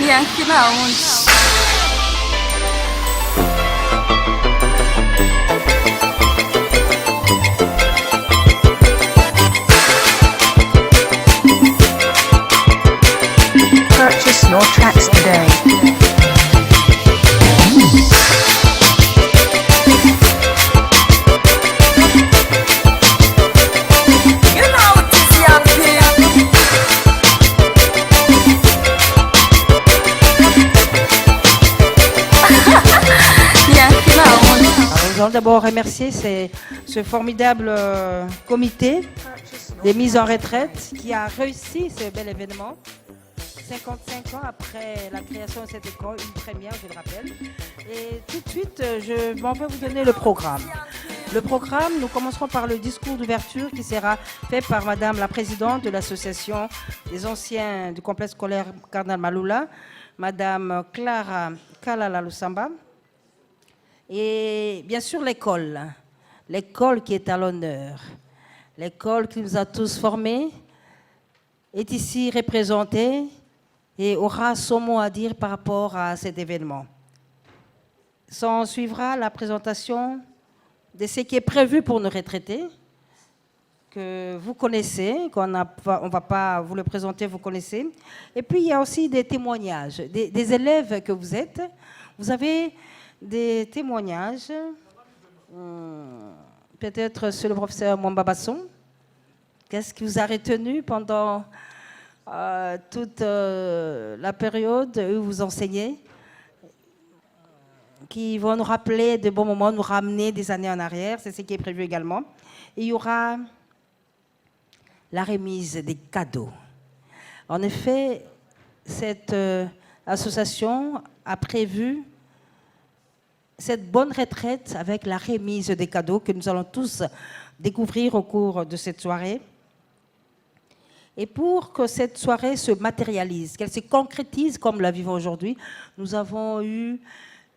Yankee Lounge. Purchase your tracks today. Nous allons d'abord remercier ce formidable comité des mises en retraite qui a réussi ce bel événement. 55 ans après la création de cette école, une première, je le rappelle. Et tout de suite, je m'en vais vous donner le programme. Le programme, nous commencerons par le discours d'ouverture qui sera fait par Madame la Présidente de l'Association des anciens du complexe scolaire Cardinal Maloula, Madame Clara Kalala Lusamba. Et bien sûr l'école qui est à l'honneur, l'école qui nous a tous formés, est ici représentée et aura son mot à dire par rapport à cet événement. S'en suivra la présentation de ce qui est prévu pour nos retraités, que vous connaissez, on ne va pas vous le présenter, vous connaissez. Et puis il y a aussi des témoignages, des élèves que vous êtes. Vous avez des témoignages, peut-être sur le professeur Mwamba Basson. Qu'est-ce qui vous a retenu pendant toute la période où vous enseignez, qui vont nous rappeler de bons moments, nous ramener des années en arrière, c'est ce qui est prévu également. Et il y aura la remise des cadeaux. En effet, cette association a prévu cette bonne retraite avec la remise des cadeaux que nous allons tous découvrir au cours de cette soirée. Et pour que cette soirée se matérialise, qu'elle se concrétise comme la vivons aujourd'hui, nous avons eu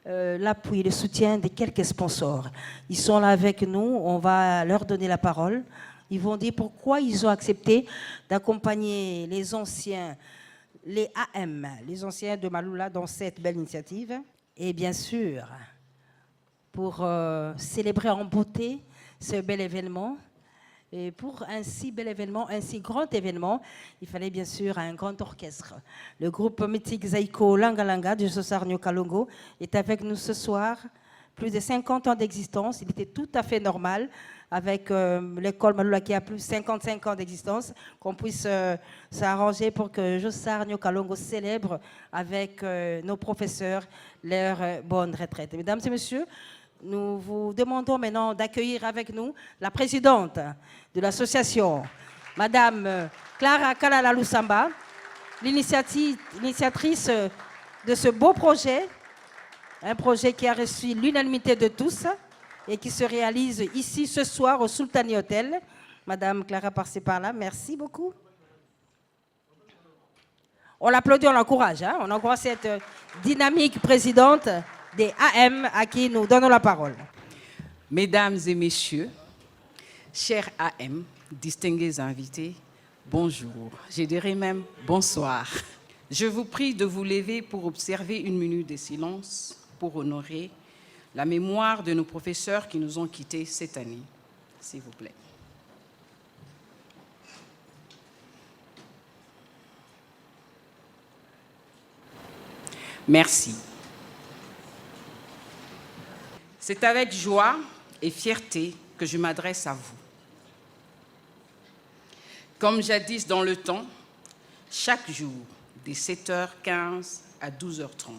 l'appui, le soutien de quelques sponsors. Ils sont là avec nous, on va leur donner la parole. Ils vont dire pourquoi ils ont accepté d'accompagner les anciens, les AM, les anciens de Maloula dans cette belle initiative. Et bien sûr, pour célébrer en beauté ce bel événement. Et pour un si bel événement, un si grand événement, il fallait bien sûr un grand orchestre. Le groupe mythique Zaiko Langa Langa du Sosarnio Kalongo est avec nous ce soir. Plus de 50 ans d'existence, il était tout à fait normal avec l'école Maloula qui a plus de 55 ans d'existence, qu'on puisse s'arranger pour que Josarnio Kalongo célèbre avec nos professeurs leur bonne retraite. Mesdames et messieurs, nous vous demandons maintenant d'accueillir avec nous la présidente de l'association, Madame Clara Kalala Lusamba, l'initiatrice de ce beau projet, un projet qui a reçu l'unanimité de tous et qui se réalise ici ce soir au Sultani Hotel. Madame Clara, passez par là, merci beaucoup. On l'applaudit, on l'encourage, hein? On encourage cette dynamique présidente des AM à qui nous donnons la parole. Mesdames et messieurs, chers AM, distingués invités, bonjour. Je dirais même bonsoir. Je vous prie de vous lever pour observer une minute de silence pour honorer la mémoire de nos professeurs qui nous ont quittés cette année. S'il vous plaît. Merci. C'est avec joie et fierté que je m'adresse à vous. Comme jadis dans le temps, chaque jour, de 7h15 à 12h30,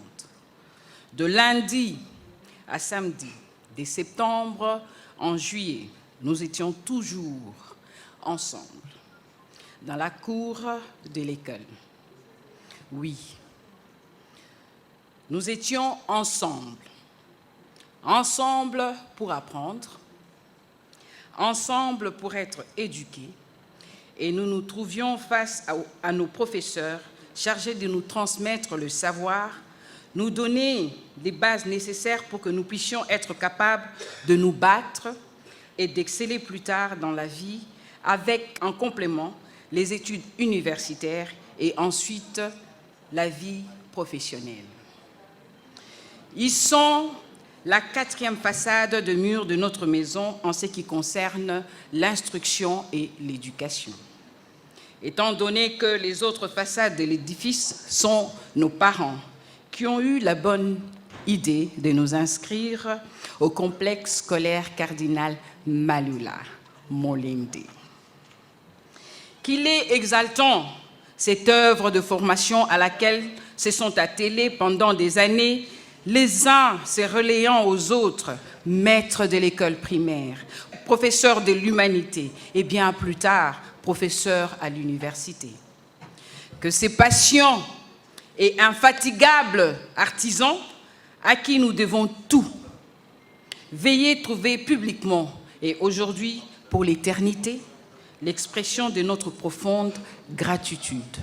de lundi à samedi, de septembre en juillet, nous étions toujours ensemble, dans la cour de l'école. Oui, nous étions ensemble. Ensemble pour apprendre, ensemble pour être éduqués, et nous nous trouvions face à nos professeurs chargés de nous transmettre le savoir, nous donner des bases nécessaires pour que nous puissions être capables de nous battre et d'exceller plus tard dans la vie avec en complément les études universitaires et ensuite la vie professionnelle. Ils sont la 4e façade de mur de notre maison en ce qui concerne l'instruction et l'éducation. Étant donné que les autres façades de l'édifice sont nos parents, qui ont eu la bonne idée de nous inscrire au complexe scolaire Cardinal Malula, Molende. Qu'il est exaltant, cette œuvre de formation à laquelle se sont attelés pendant des années, les uns se relayant aux autres, maîtres de l'école primaire, professeurs de l'humanité et bien plus tard, professeurs à l'université. Que ces patients et infatigables artisans à qui nous devons tout, veillez trouver publiquement et aujourd'hui pour l'éternité l'expression de notre profonde gratitude.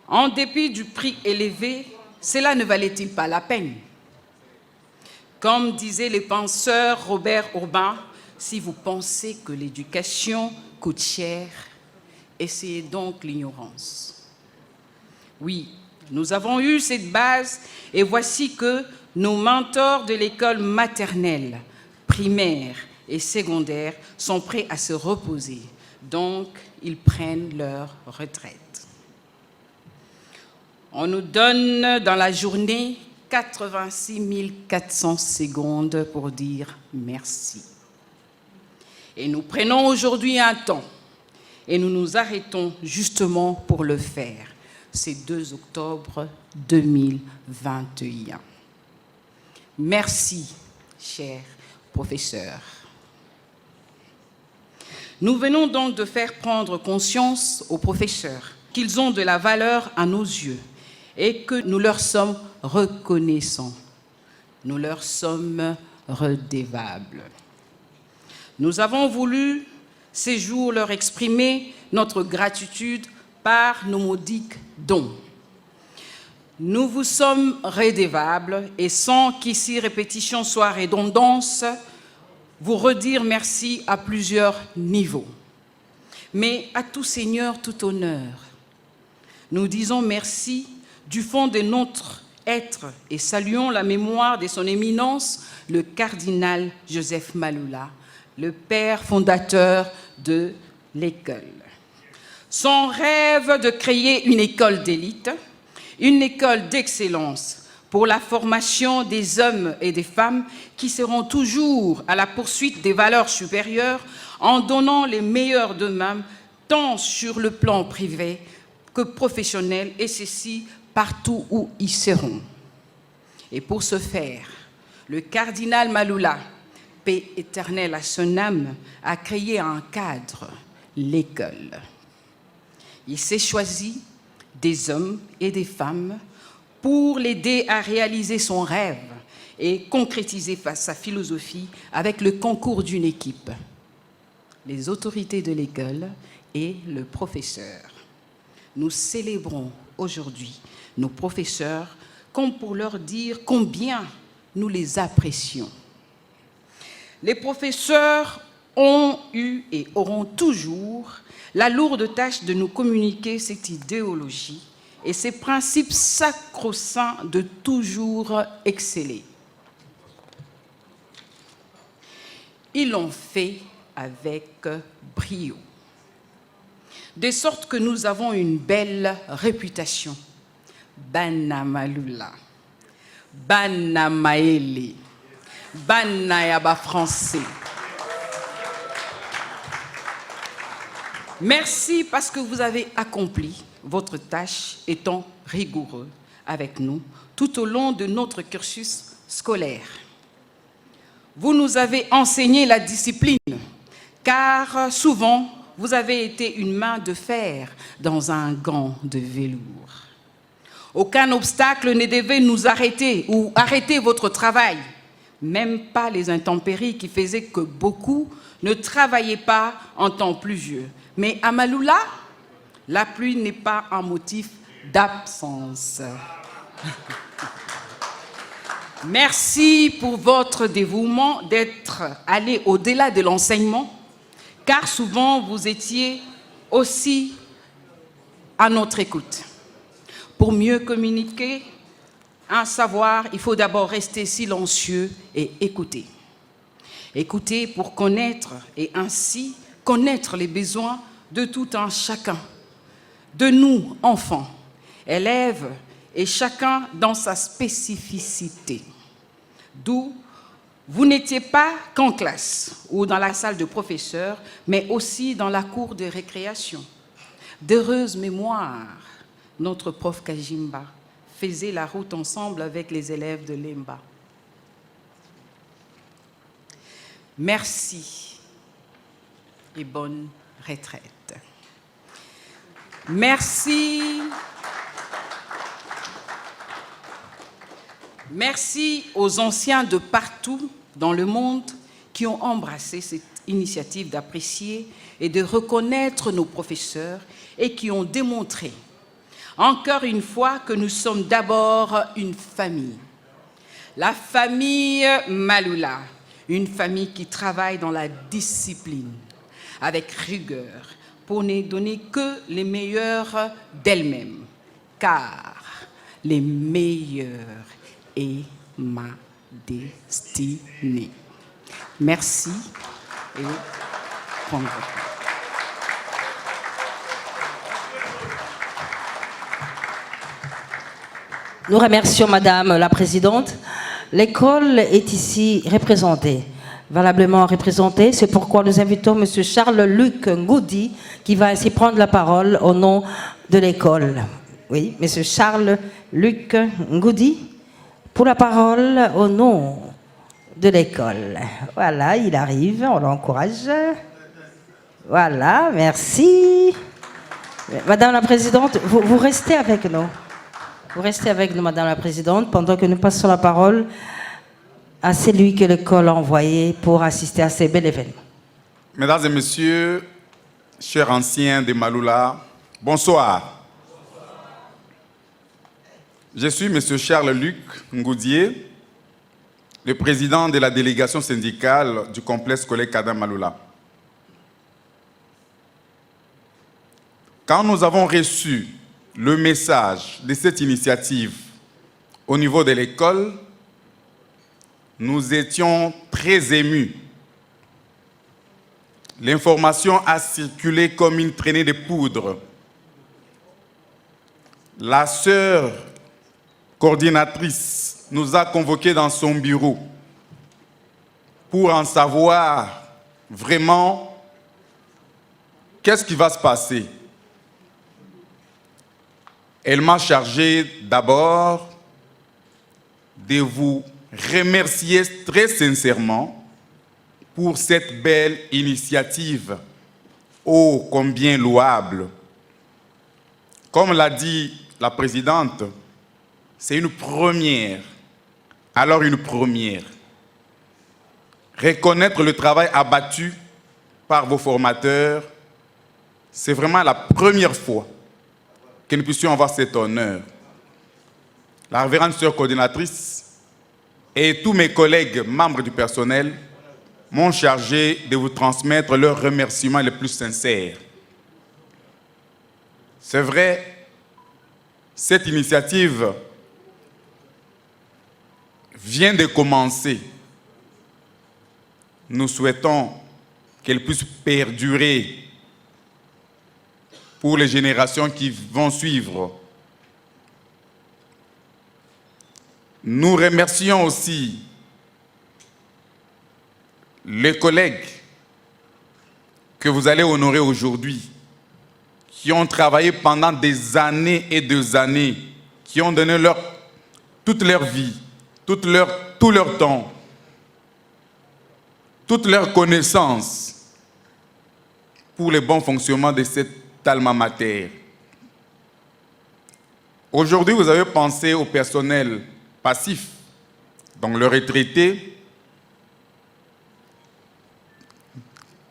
En dépit du prix élevé, cela ne valait-il pas la peine? Comme disait le penseur Robert Urbain, si vous pensez que l'éducation coûte cher, essayez donc l'ignorance. Oui, nous avons eu cette base et voici que nos mentors de l'école maternelle, primaire et secondaire sont prêts à se reposer. Donc, ils prennent leur retraite. On nous donne dans la journée 86 400 secondes pour dire merci. Et nous prenons aujourd'hui un temps et nous nous arrêtons justement pour le faire. C'est 2 octobre 2021. Merci, chers professeurs. Nous venons donc de faire prendre conscience aux professeurs qu'ils ont de la valeur à nos yeux et que nous leur sommes reconnaissants. Nous leur sommes redevables. Nous avons voulu ces jours leur exprimer notre gratitude par nos modiques dons. Nous vous sommes redevables et sans qu'ici répétition soit redondance, vous redire merci à plusieurs niveaux. Mais à tout Seigneur, tout honneur. Nous disons merci du fond de notre être et saluons la mémoire de son éminence, le cardinal Joseph Malula, le père fondateur de l'école. Son rêve de créer une école d'élite, une école d'excellence pour la formation des hommes et des femmes qui seront toujours à la poursuite des valeurs supérieures en donnant les meilleurs d'eux-mêmes, tant sur le plan privé que professionnel, et ceci partout où ils seront. Et pour ce faire, le cardinal Malula, paix éternelle à son âme, a créé un cadre, l'école. Il s'est choisi des hommes et des femmes pour l'aider à réaliser son rêve et concrétiser sa philosophie avec le concours d'une équipe, les autorités de l'école et le professeur. Nous célébrons aujourd'hui nos professeurs comme pour leur dire combien nous les apprécions. Les professeurs ont eu et auront toujours la lourde tâche de nous communiquer cette idéologie et ces principes sacro-saints de toujours exceller. Ils l'ont fait avec brio, de sorte que nous avons une belle réputation. Bana Malula, Bana Maele, Bana Yaba français. Merci parce que vous avez accompli votre tâche étant rigoureux avec nous tout au long de notre cursus scolaire. Vous nous avez enseigné la discipline, car souvent, vous avez été une main de fer dans un gant de velours. Aucun obstacle ne devait nous arrêter ou arrêter votre travail, même pas les intempéries qui faisaient que beaucoup ne travaillaient pas en temps pluvieux. Mais à Malula, la pluie n'est pas un motif d'absence. Merci pour votre dévouement d'être allé au-delà de l'enseignement, car souvent vous étiez aussi à notre écoute. Pour mieux communiquer un savoir, il faut d'abord rester silencieux et écouter. Écouter pour connaître et ainsi connaître les besoins de tout un chacun, de nous, enfants, élèves, et chacun dans sa spécificité. D'où vous n'étiez pas qu'en classe ou dans la salle de professeur, mais aussi dans la cour de récréation. D'heureuse mémoire, notre prof Kajimba faisait la route ensemble avec les élèves de l'EMBA. Merci et bonne retraite. Merci. Merci aux anciens de partout dans le monde qui ont embrassé cette initiative d'apprécier et de reconnaître nos professeurs et qui ont démontré encore une fois que nous sommes d'abord une famille. La famille Maloula, une famille qui travaille dans la discipline, avec rigueur, pour ne donner que les meilleurs d'elle-même, car les meilleurs est ma destinée. Merci et congrès. Nous remercions Madame la Présidente. L'école est ici représentée, valablement représentée. C'est pourquoi nous invitons M. Charles-Luc Ngoudi qui va ainsi prendre la parole au nom de l'école. Oui, M. Charles-Luc Ngoudi pour la parole au nom de l'école. Voilà, il arrive, on l'encourage. Voilà, merci. Madame la Présidente, vous restez avec nous. Vous restez avec nous, Madame la Présidente, pendant que nous passons la parole à celui que l'école a envoyé pour assister à ces bels événements. Mesdames et messieurs, chers anciens de Maloula, bonsoir. Je suis M. Charles-Luc Ngoudier, le président de la délégation syndicale du complexe scolaire Kada Maloula. Quand nous avons reçu le message de cette initiative au niveau de l'école, nous étions très émus. L'information a circulé comme une traînée de poudre. La sœur coordinatrice nous a convoqués dans son bureau pour en savoir vraiment qu'est-ce qui va se passer. Elle m'a chargé d'abord de vous remercier très sincèrement pour cette belle initiative, ô combien louable. Comme l'a dit la présidente, c'est une première. Alors une première. Reconnaître le travail abattu par vos formateurs, c'est vraiment la première fois que nous puissions avoir cet honneur. La révérende sœur coordinatrice et tous mes collègues membres du personnel m'ont chargé de vous transmettre leurs remerciements les plus sincères. C'est vrai, cette initiative vient de commencer. Nous souhaitons qu'elle puisse perdurer pour les générations qui vont suivre. Nous remercions aussi les collègues que vous allez honorer aujourd'hui, qui ont travaillé pendant des années et des années, qui ont donné toute leur vie, tout leur temps, toute leur connaissance pour le bon fonctionnement de cette alma mater. Aujourd'hui, vous avez pensé au personnel passif, donc le retraité,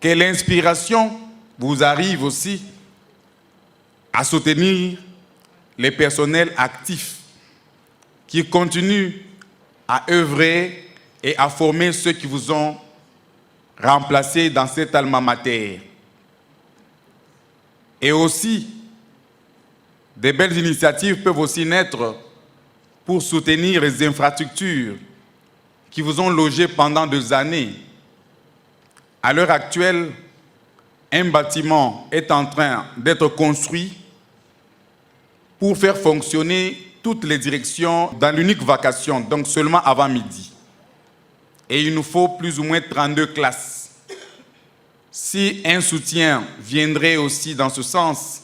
que l'inspiration vous arrive aussi à soutenir les personnels actifs qui continuent à œuvrer et à former ceux qui vous ont remplacés dans cet alma mater. Et aussi, des belles initiatives peuvent aussi naître pour soutenir les infrastructures qui vous ont logé pendant des années. À l'heure actuelle, un bâtiment est en train d'être construit pour faire fonctionner toutes les directions dans l'unique vacation, donc seulement avant midi. Et il nous faut plus ou moins 32 classes. Si un soutien viendrait aussi dans ce sens,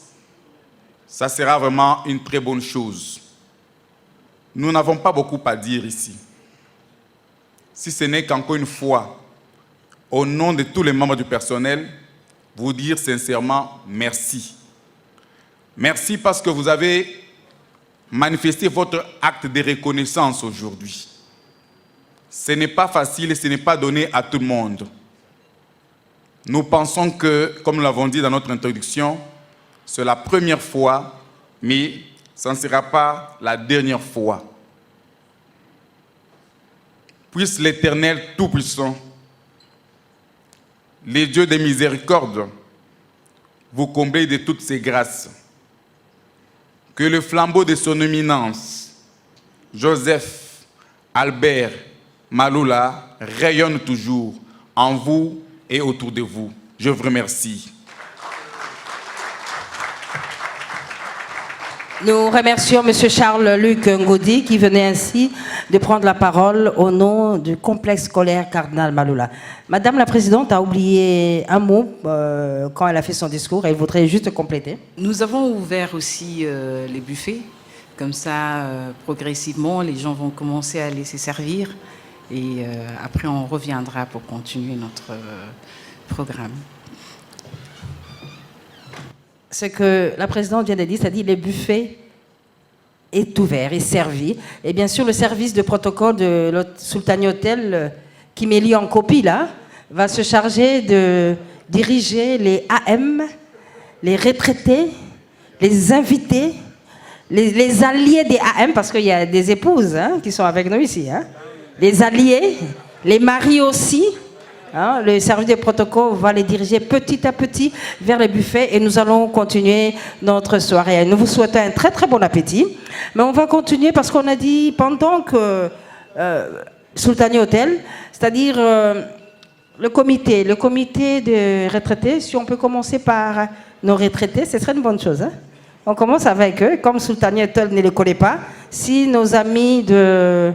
ça sera vraiment une très bonne chose. Nous n'avons pas beaucoup à dire ici. Si ce n'est qu'encore une fois, au nom de tous les membres du personnel, vous dire sincèrement merci. Merci parce que vous avez manifesté votre acte de reconnaissance aujourd'hui. Ce n'est pas facile et ce n'est pas donné à tout le monde. Nous pensons que, comme nous l'avons dit dans notre introduction, c'est la première fois, mais ça ne sera pas la dernière fois. Puisse l'Éternel Tout-Puissant, les dieux de miséricorde, vous combler de toutes ces grâces. Que le flambeau de son éminence, Joseph Albert Maloula, rayonne toujours en vous et autour de vous. Je vous remercie. Nous remercions M. Charles-Luc Ngodi qui venait ainsi de prendre la parole au nom du complexe scolaire Cardinal Maloula. Madame la Présidente a oublié un mot quand elle a fait son discours. Elle voudrait juste compléter. Nous avons ouvert aussi les buffets. Comme ça, progressivement, les gens vont commencer à laisser servir. Et après, on reviendra pour continuer notre programme. Ce que la Présidente vient de dire, c'est-à-dire le buffet est ouvert, est servi. Et bien sûr, le service de protocole de l'hôtel Sultani Hotel, qui m'est lié en copie là, va se charger de diriger les AM, les retraités, les invités, les alliés des AM, parce qu'il y a des épouses qui sont avec nous ici. Les alliés, les maris aussi. Le service de protocole va les diriger petit à petit vers les buffets et nous allons continuer notre soirée. Nous vous souhaitons un très très bon appétit. Mais on va continuer parce qu'on a dit pendant que Sultani Hotel, c'est-à-dire le comité de retraités, si on peut commencer par nos retraités, ce serait une bonne chose. On commence avec eux, comme Sultani Hotel ne les connaît pas. Si nos amis de...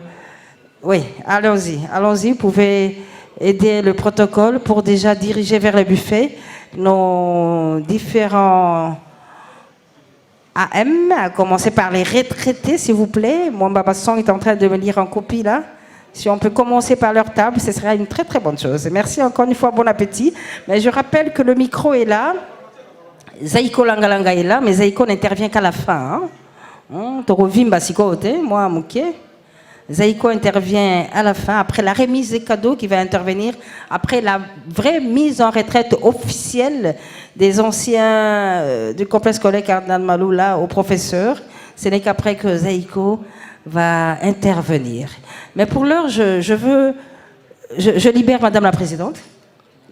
Oui, allons-y, vous pouvez aider le protocole pour déjà diriger vers le buffet nos différents AM, à commencer par les retraités, s'il vous plaît. Mon Babasson est en train de me lire en copie là. Si on peut commencer par leur table, ce serait une très très bonne chose. Merci encore une fois, bon appétit. Mais je rappelle que le micro est là. Zaïko Langalanga est là, mais Zaïko n'intervient qu'à la fin. Torovimba Sikote, moi, Mouké. Zaïko intervient à la fin, après la remise des cadeaux qui va intervenir, après la vraie mise en retraite officielle des anciens du complexe scolaire Cardinal Maloula aux professeurs. Ce n'est qu'après que Zaïko va intervenir. Mais pour l'heure, je libère Madame la Présidente,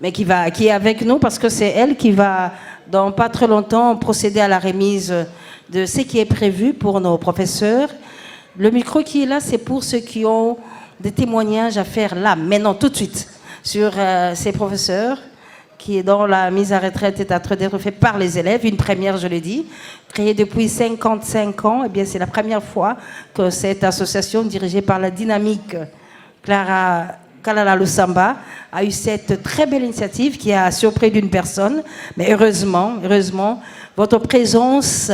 mais qui est avec nous parce que c'est elle qui va, dans pas très longtemps, procéder à la remise de ce qui est prévu pour nos professeurs. Le micro qui est là, c'est pour ceux qui ont des témoignages à faire là, maintenant, tout de suite, sur ces professeurs qui, dont la mise à retraite est en train d'être faite par les élèves. Une première, je l'ai dit, créée depuis 55 ans. Eh bien, c'est la première fois que cette association, dirigée par la dynamique Clara Kalala Lusamba, a eu cette très belle initiative qui a surpris d'une personne. Mais heureusement, votre présence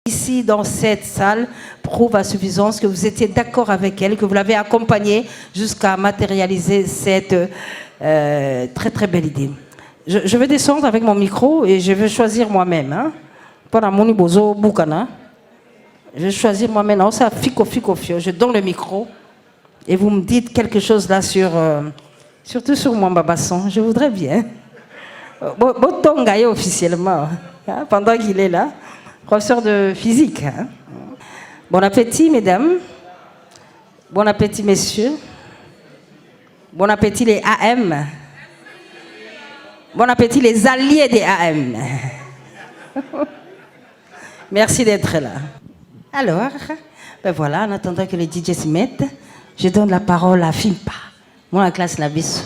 ici dans cette salle prouve à suffisance que vous étiez d'accord avec elle, que vous l'avez accompagnée jusqu'à matérialiser cette très très belle idée. Je vais descendre avec mon micro et je vais choisir moi-même. Pour la moni bozo boukana. Je vais choisir moi-même. Je donne le micro et vous me dites quelque chose là surtout sur mon babasson. Je voudrais bien. Botongaye officiellement, pendant qu'il est là. Professeur de physique. Bon appétit, mesdames. Bon appétit, messieurs. Bon appétit, les AM. Bon appétit les alliés des AM. Merci d'être là. Alors, ben voilà, en attendant que les DJ se mettent, je donne la parole à Fimpa. Moi, la classe la Bissou.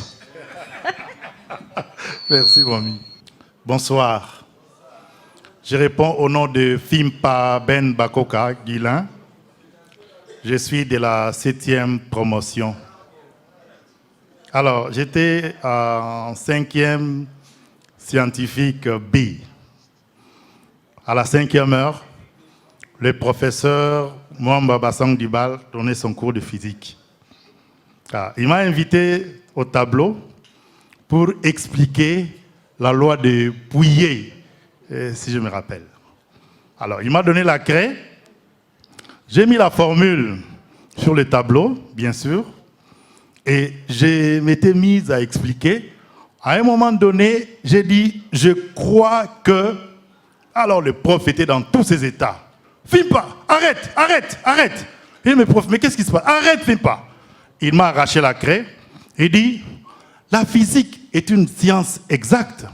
Merci, Mami. Bonsoir. Je réponds au nom de Fimpa Ben Bakoka Guilin. Je suis de la 7e promotion. Alors, j'étais en 5e scientifique B. À la 5e heure, le professeur Mwamba Bassang Dibal donnait son cours de physique. Il m'a invité au tableau pour expliquer la loi de Pouillet, si je me rappelle. Alors, il m'a donné la craie. J'ai mis la formule sur le tableau, bien sûr, et je m'étais mise à expliquer. À un moment donné, j'ai dit, je crois que... Alors, le prof était dans tous ses états. Filme pas, arrête, arrête, arrête. Et mes profs, mais qu'est-ce qui se passe? Arrête, filme pas. Il m'a arraché la craie et dit, la physique est une science exacte.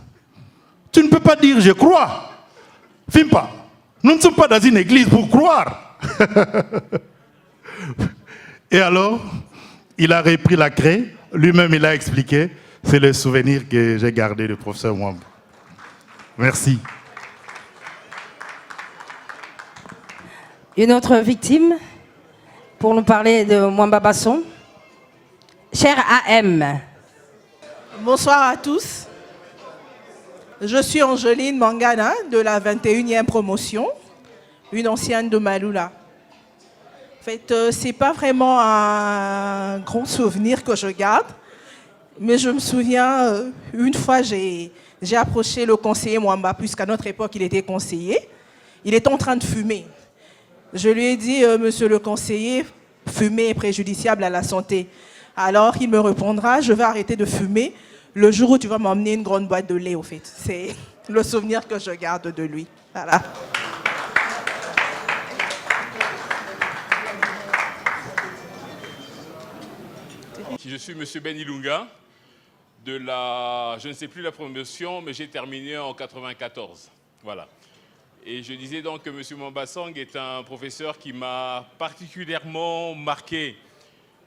Tu ne peux pas dire je crois. Filme pas. Nous ne sommes pas dans une église pour croire. Et alors, il a repris la craie. Lui-même, il a expliqué. C'est le souvenir que j'ai gardé du professeur Mwamba. Merci. Une autre victime pour nous parler de Mwamba Basson. Cher AM. Bonsoir à tous. Je suis Angeline Mangana de la 21e promotion, une ancienne de Maloula. En fait, ce n'est pas vraiment un grand souvenir que je garde, mais je me souviens, une fois, j'ai approché le conseiller Mwamba, puisqu'à notre époque, il était conseiller. Il était en train de fumer. Je lui ai dit, monsieur le conseiller, fumer est préjudiciable à la santé. Alors, il me répondra, je vais arrêter de fumer le jour où tu vas m'emmener une grande boîte de lait, au fait. C'est le souvenir que je garde de lui. Voilà. Je suis M. Ben Ilunga, de la, je ne sais plus la promotion, mais j'ai terminé en 94. Voilà. Et je disais donc que M. Mwamba Sang est un professeur qui m'a particulièrement marqué.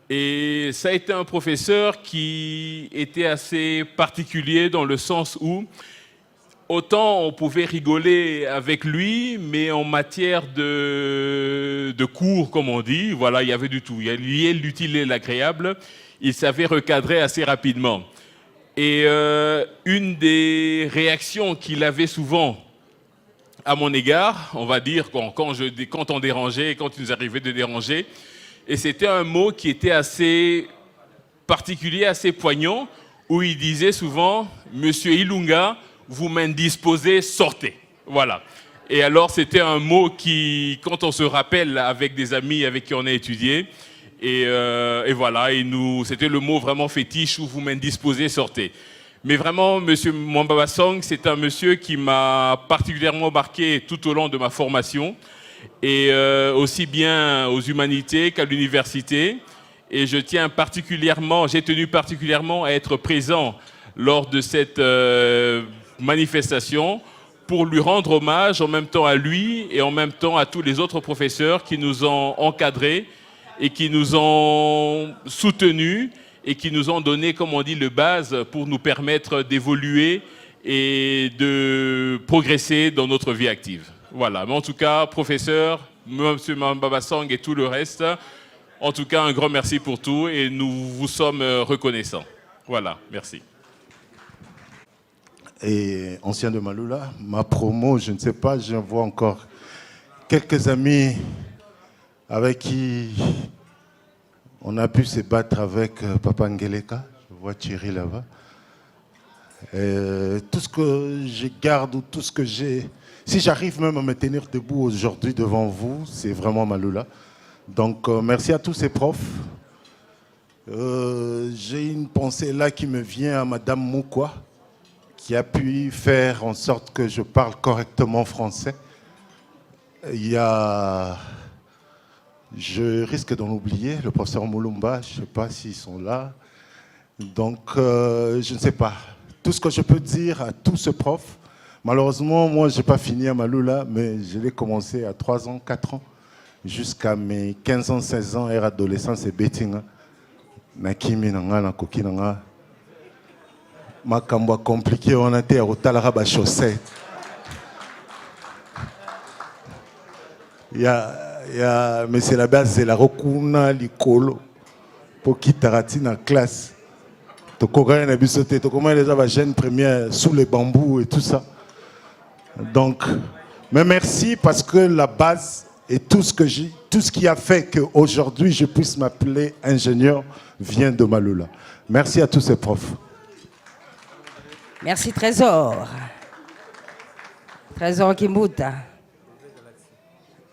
Et ça a été un professeur qui était assez particulier dans le sens où autant on pouvait rigoler avec lui, mais en matière de cours, comme on dit, voilà, il y avait du tout. Il y a l'utile et l'agréable. Il savait recadrer assez rapidement. Et une des réactions qu'il avait souvent à mon égard, on va dire, quand on dérangeait, quand il nous arrivait de déranger, et c'était un mot qui était assez particulier, assez poignant, où il disait souvent « Monsieur Ilunga, vous m'indisposez, sortez ». Voilà. Et alors, c'était un mot qui, quand on se rappelle avec des amis avec qui on a étudié, et voilà, c'était le mot vraiment fétiche où vous m'indisposez, sortez. Mais vraiment, monsieur Mwamba Basang, c'est un monsieur qui m'a particulièrement marqué tout au long de ma formation, et aussi bien aux humanités qu'à l'université. Et j'ai tenu particulièrement à être présent lors de cette manifestation pour lui rendre hommage en même temps à lui et en même temps à tous les autres professeurs qui nous ont encadrés et qui nous ont soutenus et qui nous ont donné, comme on dit, le base pour nous permettre d'évoluer et de progresser dans notre vie active. Voilà, mais en tout cas, professeur, M. Mwamba Basang et tout le reste, en tout cas, un grand merci pour tout et nous vous sommes reconnaissants. Voilà, merci. Et ancien de Maloula, ma promo, je ne sais pas, je vois encore quelques amis avec qui on a pu se battre avec Papa Ngeleka. Je vois Thierry là-bas. Tout ce que je garde ou tout ce que j'ai, si j'arrive même à me tenir debout aujourd'hui devant vous, c'est vraiment Maloula. Donc merci à tous ces profs. J'ai une pensée là qui me vient à Madame Moukwa, qui a pu faire en sorte que je parle correctement français. Il y a, je risque d'en oublier, le professeur Moulumba, je ne sais pas s'ils sont là. Donc je ne sais pas. tout ce que je peux dire à tous ces profs, malheureusement, moi, je n'ai pas fini à Maloula, mais je l'ai commencé à 3 ans, 4 ans, jusqu'à mes 15 ans, 16 ans, et adolescence et betting. Nakimi nanga na koki nanga. Makambo compliqué, on a été à Rotalara ba chaussée. Il y a M. Labas, c'est la Rokuna, l'Ikolo, pour qui tarati dans la classe. Tu connais déjà la jeune première sous les bambous et tout ça. Donc, mais merci parce que la base et tout ce qui a fait qu'aujourd'hui je puisse m'appeler ingénieur vient de Maloula. Merci à tous ces profs. Merci Trésor. Trésor Kimbuta.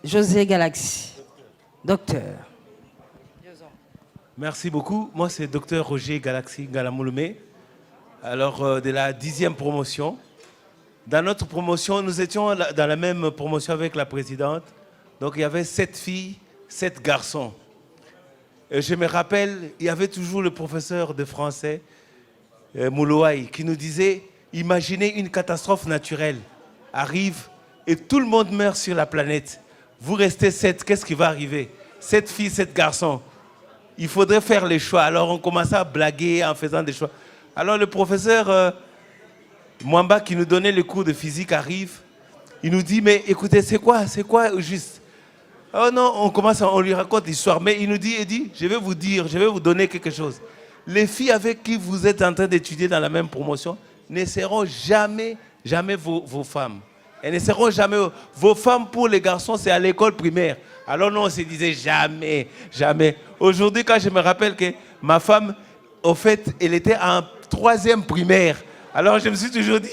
José Galaxy. Docteur. Merci beaucoup. Moi, c'est docteur Roger Galaxy Galamouloumé. Alors, de la 10e promotion. Dans notre promotion, nous étions dans la même promotion avec la présidente. Donc, il y avait 7 filles, 7 garçons. Et je me rappelle, il y avait toujours le professeur de français, Moulouaï, qui nous disait, imaginez une catastrophe naturelle arrive et tout le monde meurt sur la planète. Vous restez 7, qu'est-ce qui va arriver? 7 filles, 7 garçons. Il faudrait faire les choix. Alors on commençait à blaguer en faisant des choix. Alors le professeur Mwamba qui nous donnait le cours de physique arrive. Il nous dit, mais écoutez, c'est quoi juste? Oh non, on lui raconte l'histoire. Mais il nous dit, je vais vous donner quelque chose. Les filles avec qui vous êtes en train d'étudier dans la même promotion ne seront jamais vos femmes. Elles ne seront jamais vos femmes pour les garçons, c'est à l'école primaire. Alors nous, on se disait jamais. Aujourd'hui, quand je me rappelle que ma femme, au fait, elle était en 3e primaire. Alors je me suis toujours dit,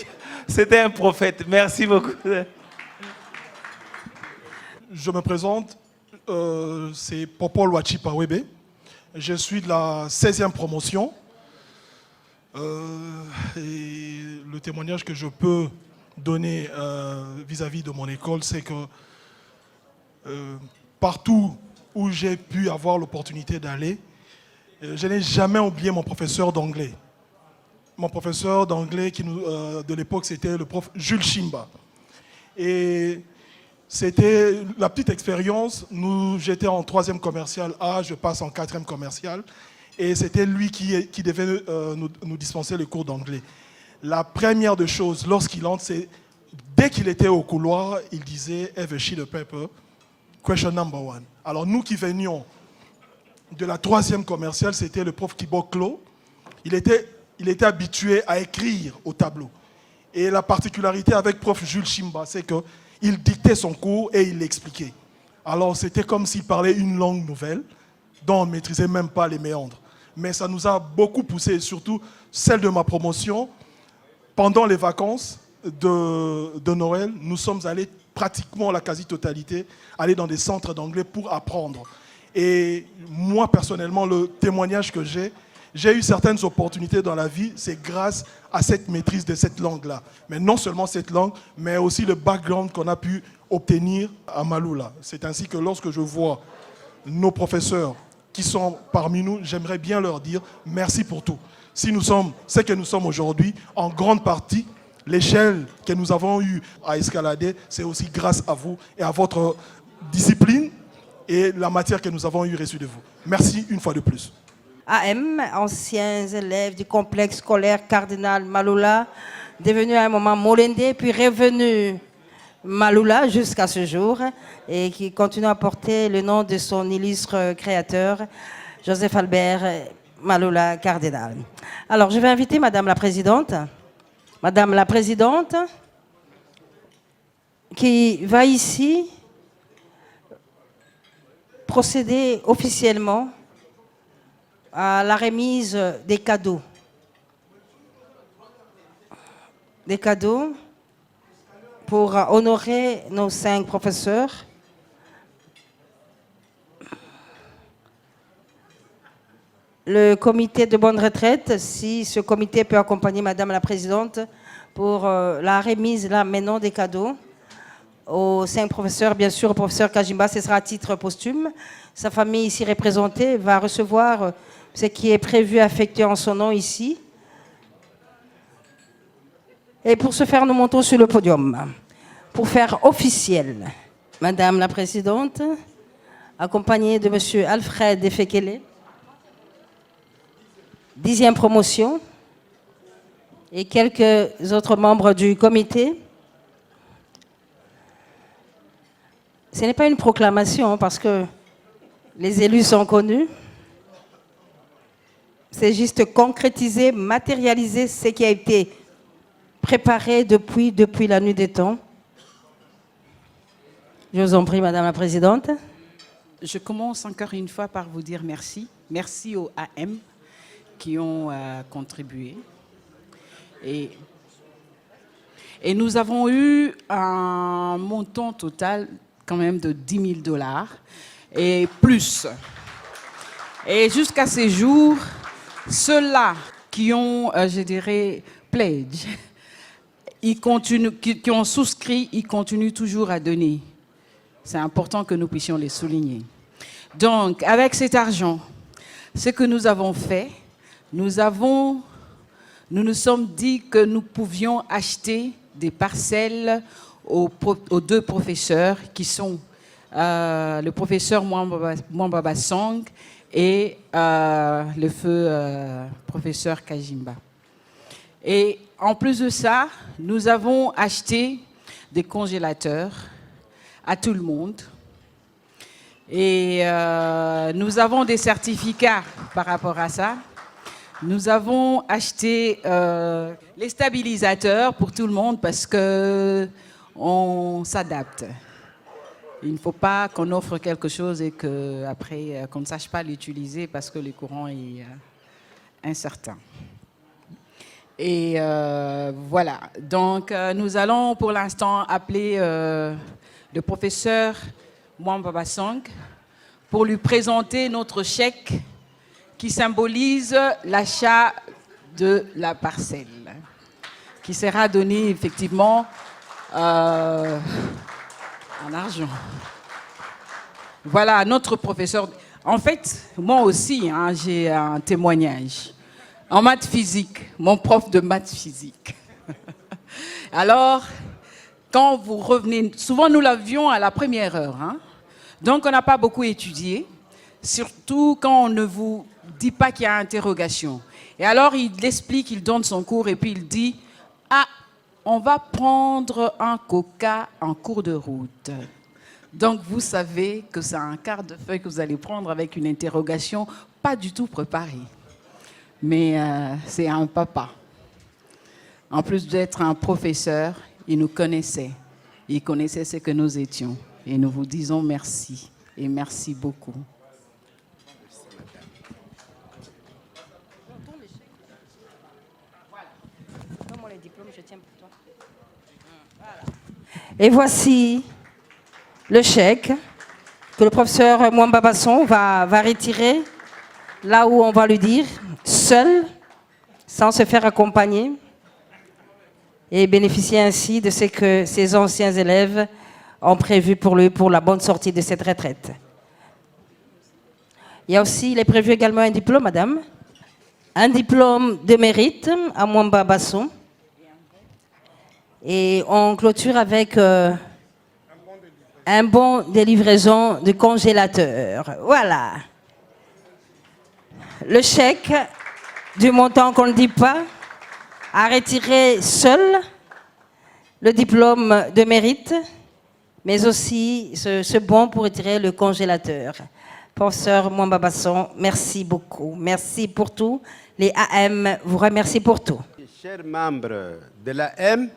c'était un prophète. Merci beaucoup. Je me présente, c'est Popo Luachi Pawebe. Je suis de la 16e promotion. Et le témoignage que je peux donner vis-à-vis de mon école, c'est que partout où j'ai pu avoir l'opportunité d'aller, je n'ai jamais oublié mon professeur d'anglais. Mon professeur d'anglais de l'époque, c'était le prof Jules Chimba. Et c'était la petite expérience. J'étais en 3e commercial A, je passe en 4e commercial. Et c'était lui qui devait nous dispenser les cours d'anglais. La première des choses, lorsqu'il entre, c'est dès qu'il était au couloir, il disait « Have a sheet of paper, question number 1 ». Alors nous qui venions de la 3e commerciale, c'était le prof Kibo Klo. Il était habitué à écrire au tableau. Et la particularité avec prof Jules Chimba, c'est qu'il dictait son cours et il l'expliquait. Alors c'était comme s'il parlait une langue nouvelle dont on ne maîtrisait même pas les méandres. Mais ça nous a beaucoup poussé, surtout celle de ma promotion. Pendant les vacances de Noël, nous sommes allés pratiquement la quasi-totalité, aller dans des centres d'anglais pour apprendre. Et moi, personnellement, le témoignage que j'ai eu certaines opportunités dans la vie, c'est grâce à cette maîtrise de cette langue-là. Mais non seulement cette langue, mais aussi le background qu'on a pu obtenir à Maloula. C'est ainsi que lorsque je vois nos professeurs qui sont parmi nous, j'aimerais bien leur dire merci pour tout. Si nous sommes ce que nous sommes aujourd'hui, en grande partie, l'échelle que nous avons eu à escalader, c'est aussi grâce à vous et à votre discipline et la matière que nous avons eu reçue de vous. Merci une fois de plus. AM, anciens élèves du complexe scolaire Cardinal Maloula, devenu à un moment Molendé, puis revenu Maloula jusqu'à ce jour, et qui continue à porter le nom de son illustre créateur, Joseph Albert Maloula Cardinal. Alors, je vais inviter Madame la Présidente, qui va ici procéder officiellement à la remise des cadeaux. Des cadeaux pour honorer nos 5 professeurs. Le comité de bonne retraite, si ce comité peut accompagner Madame la Présidente pour la remise là maintenant des cadeaux aux 5 professeurs, bien sûr au professeur Kajimba, ce sera à titre posthume. Sa famille ici représentée va recevoir ce qui est prévu affecté en son nom ici. Et pour ce faire, nous montons sur le podium. Pour faire officiel, Madame la Présidente, accompagnée de Monsieur Alfred Efekele, 10e promotion, et quelques autres membres du comité. Ce n'est pas une proclamation parce que les élus sont connus. C'est juste concrétiser, matérialiser ce qui a été préparé depuis la nuit des temps. Je vous en prie, Madame la Présidente. Je commence encore une fois par vous dire merci. Merci aux AM qui ont contribué. Et nous avons eu un montant total quand même de 10 000 $ et plus. Et jusqu'à ces jours, ceux-là qui ont, je dirais, pledge, qui ont souscrit, ils continuent toujours à donner. C'est important que nous puissions les souligner. Donc, avec cet argent, ce que nous avons fait, nous nous sommes dit que nous pouvions acheter des parcelles aux 2 professeurs qui sont le professeur Mwamba Basong et le feu professeur Kajimba. Et en plus de ça, nous avons acheté des congélateurs à tout le monde. Et nous avons des certificats par rapport à ça. Nous avons acheté les stabilisateurs pour tout le monde parce qu'on s'adapte. Il ne faut pas qu'on offre quelque chose et qu'après, qu'on ne sache pas l'utiliser parce que le courant est incertain. Et voilà. Donc, nous allons pour l'instant appeler le professeur Mwamba Basong pour lui présenter notre chèque qui symbolise l'achat de la parcelle, qui sera donné effectivement en argent. Voilà, notre professeur. En fait, moi aussi, hein, j'ai un témoignage. En maths physique, mon prof de maths physique. Alors, quand vous revenez, souvent nous l'avions à la première heure, hein, donc on n'a pas beaucoup étudié, surtout quand on ne vous dit pas qu'il y a interrogation. Et alors il explique, il donne son cours et puis il dit « Ah, on va prendre un coca en cours de route ». Donc vous savez que c'est un quart de feuille que vous allez prendre avec une interrogation pas du tout préparée. Mais c'est un papa. En plus d'être un professeur, il nous connaissait. Il connaissait ce que nous étions. Et nous vous disons merci. Et merci beaucoup. Et voici le chèque que le professeur Mwamba Basong va retirer là où on va lui dire, seul, sans se faire accompagner, et bénéficier ainsi de ce que ses anciens élèves ont prévu pour lui pour la bonne sortie de cette retraite. Il y a aussi, il est prévu également un diplôme, madame. Un diplôme de mérite à Mwamba Basong. Et on clôture avec un bon de livraison de congélateur. Voilà. Le chèque du montant qu'on ne dit pas a retiré seul le diplôme de mérite, mais aussi ce bon pour retirer le congélateur. Professeur Mwamba Basong, merci beaucoup. Merci pour tout. Les AM vous remercient pour tout. Chers membres de l'AM,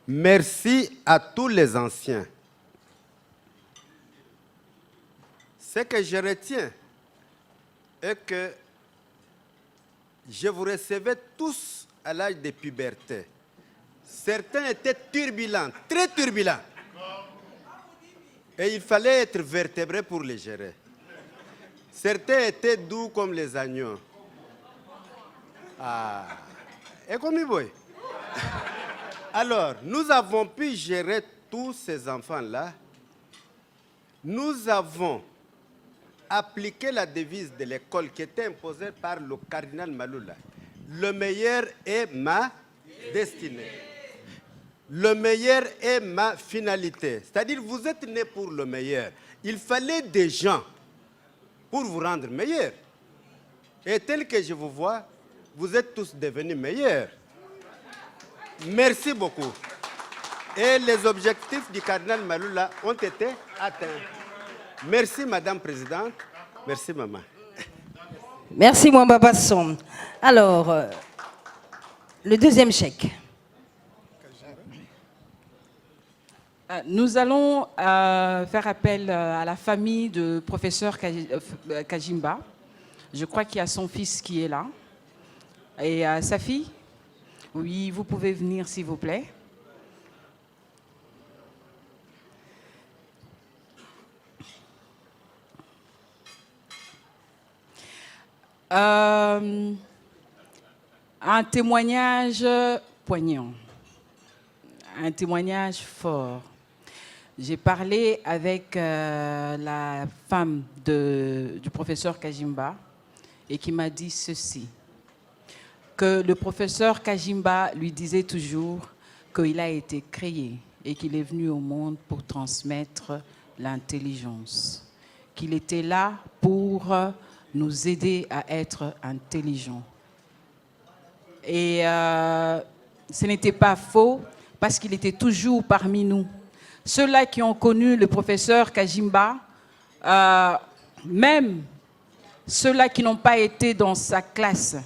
merci à tous les anciens. Ce que je retiens est que je vous recevais tous à l'âge de puberté. Certains étaient turbulents, très turbulents. Et il fallait être vertébré pour les gérer. Certains étaient doux comme les agneaux. Ah, et comme il voit. Alors, nous avons pu gérer tous ces enfants-là. Nous avons appliqué la devise de l'école qui était imposée par le cardinal Maloula. Le meilleur est ma destinée. Le meilleur est ma finalité. C'est-à-dire, vous êtes né pour le meilleur. Il fallait des gens pour vous rendre meilleur. Et tel que je vous vois, vous êtes tous devenus meilleurs. Merci beaucoup. Et les objectifs du cardinal Maloula ont été atteints. Merci, Madame Présidente. Merci, Maman. Merci, Mwamba Basson. Alors, le deuxième chèque. Nous allons faire appel à la famille du professeur Kajimba. Je crois qu'il y a son fils qui est là. Et sa fille. Oui, vous pouvez venir, s'il vous plaît. Un témoignage poignant, un témoignage fort. J'ai parlé avec la femme du professeur Kajimba et qui m'a dit ceci, que le professeur Kajimba lui disait toujours qu'il a été créé et qu'il est venu au monde pour transmettre l'intelligence, qu'il était là pour nous aider à être intelligents. Et ce n'était pas faux parce qu'il était toujours parmi nous. Ceux-là qui ont connu le professeur Kajimba, même ceux-là qui n'ont pas été dans sa classe,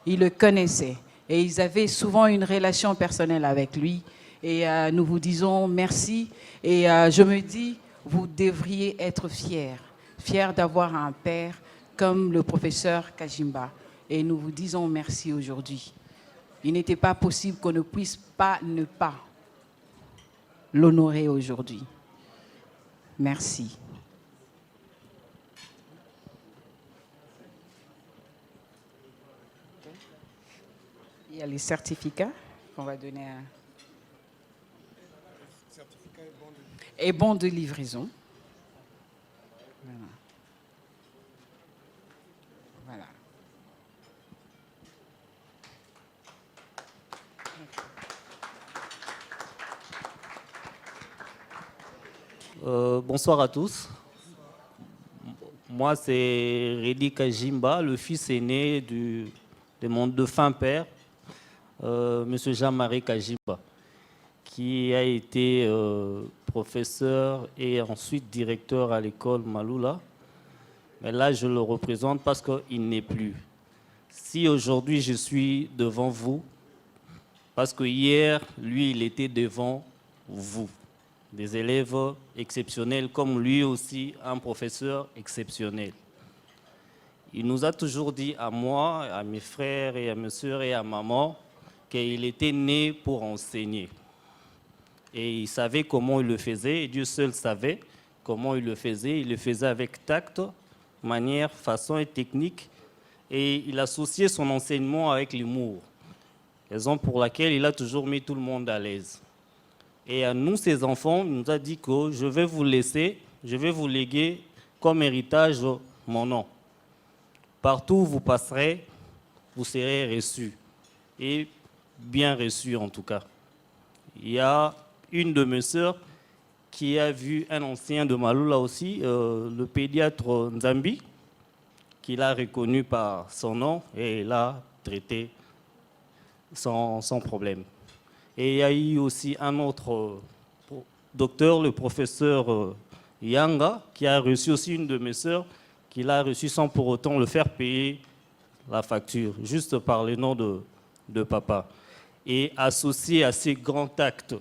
ils le connaissaient. Et ils avaient souvent une relation personnelle avec lui. Et nous vous disons merci. Et je me dis, vous devriez être fiers d'avoir un père comme le professeur Kajimba. Et nous vous disons merci aujourd'hui. Il n'était pas possible qu'on ne puisse pas ne pas l'honorer aujourd'hui. Merci. Il y a les certificats qu'on va donner à... Et bon de livraison. Voilà. Bonsoir à tous. Moi, c'est Redi Kajimba, le fils aîné de mon défunt père, M. Jean-Marie Kajimba, qui a été professeur et ensuite directeur à l'école Maloula. Mais là, je le représente parce qu'il n'est plus. Si aujourd'hui je suis devant vous, parce que hier, lui, il était devant vous. Des élèves exceptionnels, comme lui aussi, un professeur exceptionnel. Il nous a toujours dit à moi, à mes frères et à mes soeurs et à maman, qu'il était né pour enseigner. Et il savait comment il le faisait, et Dieu seul savait comment il le faisait. Il le faisait avec tact, manière, façon et technique, et il associait son enseignement avec l'humour, raison pour laquelle il a toujours mis tout le monde à l'aise. Et à nous, ses enfants, il nous a dit que je vais vous laisser, je vais vous léguer comme héritage mon nom. Partout où vous passerez, vous serez reçus. Et bien reçus en tout cas. Il y a une de mes sœurs qui a vu un ancien de Maloula aussi, le pédiatre Nzambi, qui l'a reconnu par son nom et l'a traité sans problème. Et il y a eu aussi un autre docteur, le professeur Yanga, qui a reçu aussi une de mes sœurs, qui l'a reçu sans pour autant le faire payer la facture, juste par le nom de papa. Et associé à ces grands actes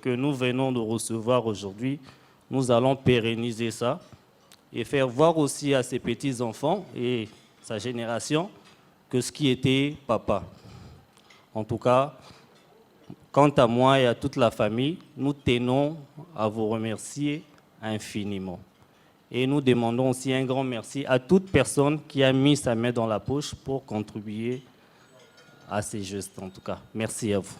que nous venons de recevoir aujourd'hui, nous allons pérenniser ça et faire voir aussi à ses petits-enfants et sa génération que ce qui était papa. En tout cas, quant à moi et à toute la famille, nous tenons à vous remercier infiniment. Et nous demandons aussi un grand merci à toute personne qui a mis sa main dans la poche pour contribuer à ces gestes, en tout cas. Merci à vous.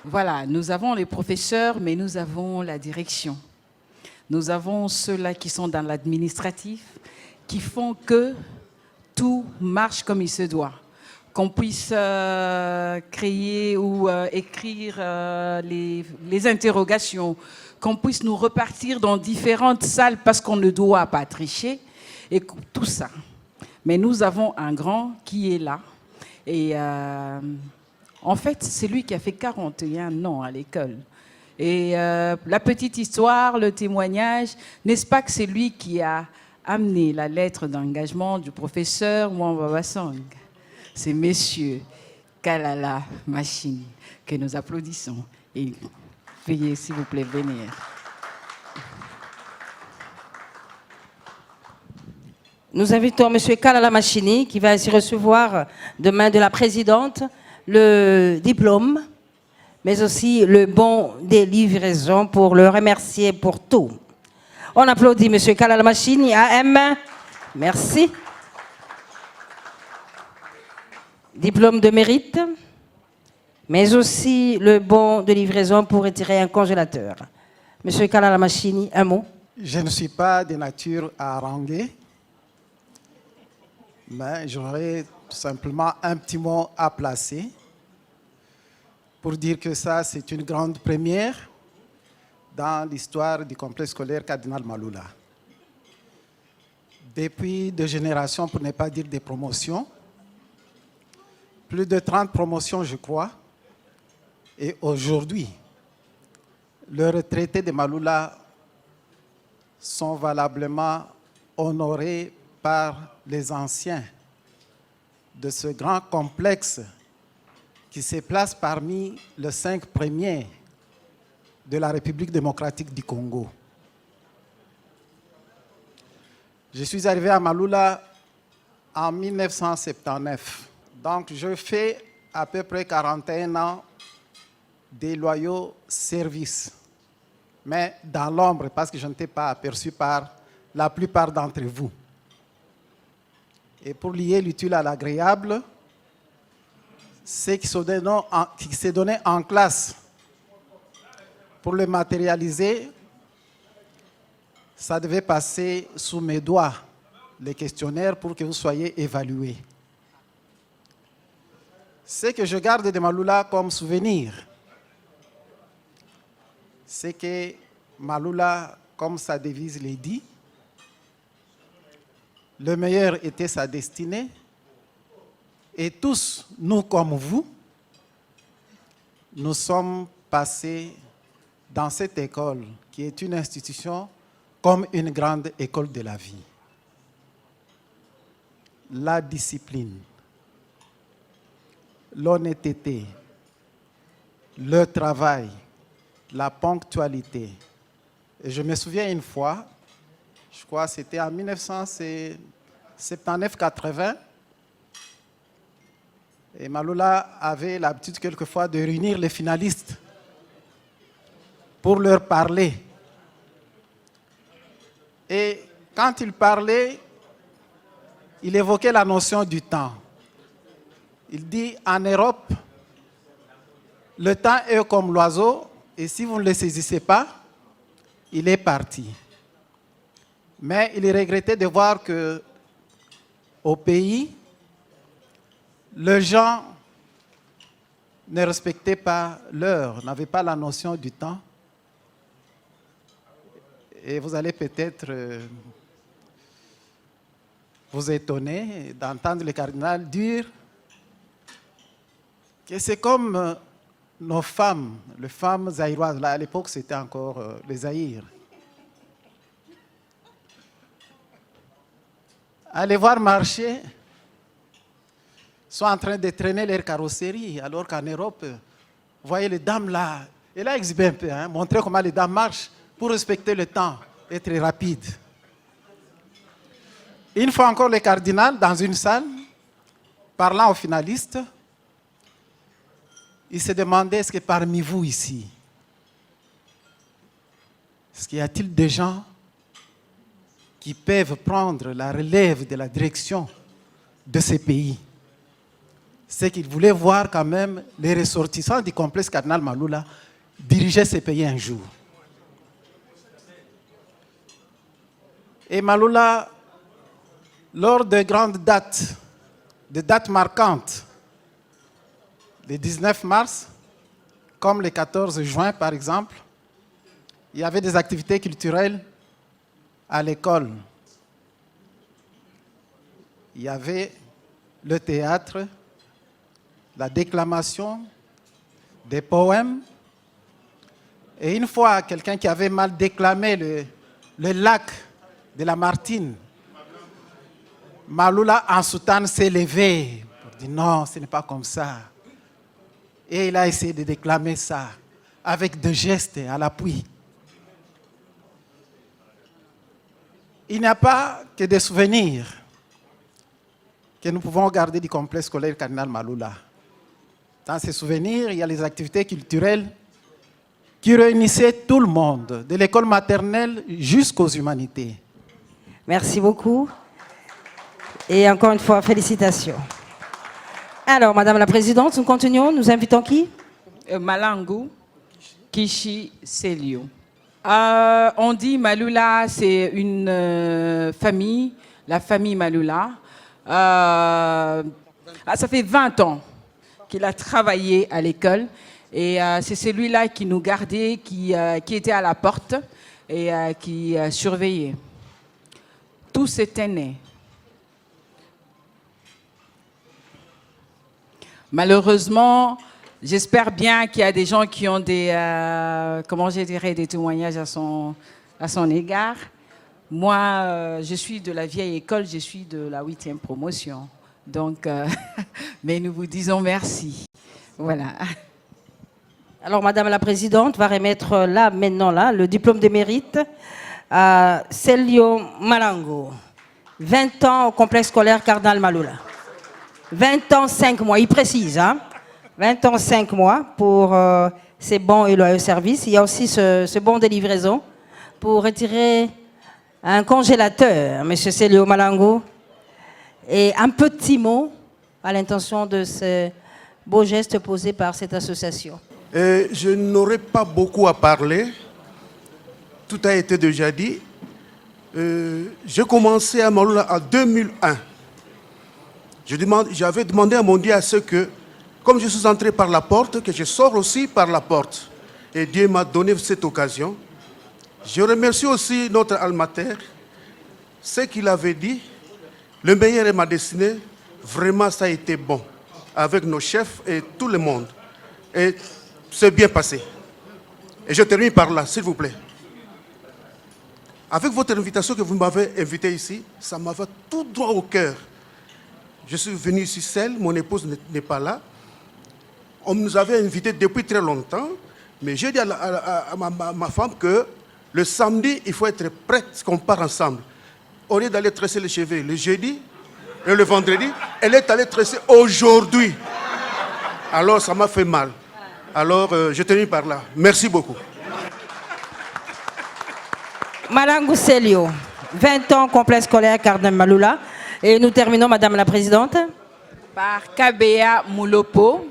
Voilà, nous avons les professeurs, mais nous avons la direction. Nous avons ceux-là qui sont dans l'administratif, qui font que tout marche comme il se doit. Qu'on puisse créer ou écrire les interrogations, qu'on puisse nous repartir dans différentes salles parce qu'on ne doit pas tricher, et tout ça. Mais nous avons un grand qui est là. Et en fait, c'est lui qui a fait 41 ans à l'école. Et la petite histoire, le témoignage, n'est-ce pas que c'est lui qui a amené la lettre d'engagement du professeur Mwamba Basang? C'est Monsieur Kalala Machini que nous applaudissons. Et veuillez, s'il vous plaît, venir. Nous invitons M. Kalala Machini qui va ainsi recevoir de main de la présidente le diplôme, mais aussi le bon des livraisons pour le remercier pour tout. On applaudit M. Kalala Machini, AM. Merci. Diplôme de mérite, mais aussi le bon de livraison pour retirer un congélateur. M. Kalala Machini, un mot. Je ne suis pas de nature à haranguer, mais j'aurais tout simplement un petit mot à placer pour dire que ça, c'est une grande première dans l'histoire du complexe scolaire Cardinal Maloula. Depuis 2 générations, pour ne pas dire des promotions, plus de 30 promotions, je crois, et aujourd'hui, les retraités de Maloula sont valablement honorés par les anciens de ce grand complexe qui se place parmi les 5 premiers de la République démocratique du Congo. Je suis arrivé à Maloula en 1979. Donc, je fais à peu près 41 ans de loyaux services, mais dans l'ombre, parce que je n'étais pas aperçu par la plupart d'entre vous. Et pour lier l'utile à l'agréable, ce qui s'est donné en classe, pour le matérialiser, ça devait passer sous mes doigts, les questionnaires, pour que vous soyez évalués. Ce que je garde de Maloula comme souvenir, c'est que Maloula, comme sa devise le dit, le meilleur était sa destinée, et tous, nous comme vous, nous sommes passés dans cette école, qui est une institution comme une grande école de la vie. La discipline, l'honnêteté, le travail, la ponctualité. Et je me souviens une fois, je crois que c'était en 1979-80, et Maloula avait l'habitude quelquefois de réunir les finalistes pour leur parler. Et quand il parlait, il évoquait la notion du temps. Il dit, en Europe, le temps est comme l'oiseau, et si vous ne le saisissez pas, il est parti. Mais il regrettait de voir que au pays, les gens ne respectaient pas l'heure, n'avaient pas la notion du temps. Et vous allez peut-être vous étonner d'entendre le cardinal dire que c'est comme nos femmes, les femmes zaïroises. Là, à l'époque, c'était encore les Zaïres. Allez voir marcher, sont en train de traîner leur carrosserie, alors qu'en Europe, vous voyez les dames là, et là, exhibez un peu, hein, montrer comment les dames marchent pour respecter le temps, être rapide. Une fois encore, le cardinal, dans une salle, parlant aux finalistes, il se demandait, est-ce que parmi vous ici, est-ce qu'il y a-t-il des gens qui peuvent prendre la relève de la direction de ces pays? C'est qu'il voulait voir quand même les ressortissants du complexe Cardinal Maloula diriger ces pays un jour. Et Maloula lors de grandes dates, de dates marquantes, le 19 mars, comme le 14 juin par exemple, il y avait des activités culturelles à l'école. Il y avait le théâtre, la déclamation, des poèmes. Et une fois, quelqu'un qui avait mal déclamé le lac de la Martine, Maloula en soutane s'est levé pour dire non, ce n'est pas comme ça. Et il a essayé de déclamer ça avec des gestes à l'appui. Il n'y a pas que des souvenirs que nous pouvons garder du complexe scolaire Cardinal Maloula. Dans ces souvenirs, il y a les activités culturelles qui réunissaient tout le monde, de l'école maternelle jusqu'aux humanités. Merci beaucoup. Et encore une fois, félicitations. Alors, Madame la Présidente, nous continuons. Nous invitons qui? Malangu Kishi Selio. On dit Maloula, c'est une famille, la famille Maloula. Ça fait 20 ans qu'il a travaillé à l'école et c'est celui-là qui nous gardait, qui était à la porte et qui surveillait. Tous étaient nés. Malheureusement, j'espère bien qu'il y a des gens qui ont des, comment je dirais, des témoignages à son égard. Moi, je suis de la vieille école, je suis de la 8e promotion. Donc, mais nous vous disons merci. Voilà. Alors, Madame la Présidente va remettre là, maintenant, là, le diplôme de mérite à Selio Malangu. 20 ans au complexe scolaire Cardinal Maloula. 20 ans, 5 mois, il précise, hein? 20 ans, 5 mois pour ces bons et loyaux services. Il y a aussi ce bon de livraison pour retirer un congélateur, M. Selio Malangu. Et un petit mot à l'intention de ce beau geste posé par cette association. Je n'aurai pas beaucoup à parler. Tout a été déjà dit. J'ai commencé à Maloula en 2001. J'avais demandé à mon Dieu à ce que, comme je suis entré par la porte, que je sors aussi par la porte. Et Dieu m'a donné cette occasion. Je remercie aussi notre almater. Ce qu'il avait dit, le meilleur est ma destinée. Vraiment, ça a été bon. Avec nos chefs et tout le monde. Et c'est bien passé. Et je termine par là, s'il vous plaît. Avec votre invitation que vous m'avez invité ici, ça m'a fait tout droit au cœur. Je suis venu ici seul, mon épouse n'est pas là. On nous avait invités depuis très longtemps, mais j'ai dit à ma femme que le samedi, il faut être prêt qu'on part ensemble. Au lieu d'aller tresser les cheveux le jeudi et le vendredi, elle est allée tresser aujourd'hui. Alors ça m'a fait mal. Alors je termine par là. Merci beaucoup. Malangu Selio, 20 ans complexe scolaire Cardinal Maloula. Et nous terminons, Madame la Présidente. Par Kabea Moulopo,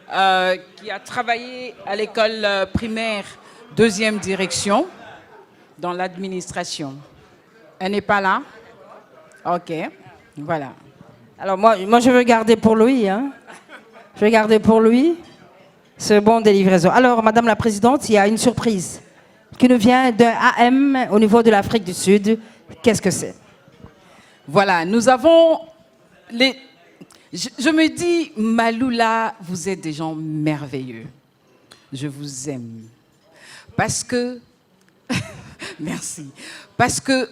qui a travaillé à l'école primaire 2e direction dans l'administration. Elle n'est pas là? Ok, voilà. Alors moi je veux garder pour lui. Hein. Je vais garder pour lui ce bon de livraison. Alors, Madame la Présidente, il y a une surprise qui nous vient d'un AM au niveau de l'Afrique du Sud. Qu'est-ce que c'est? Voilà, nous avons les... Je me dis, Maloula, vous êtes des gens merveilleux. Je vous aime. Parce que... Merci. Parce que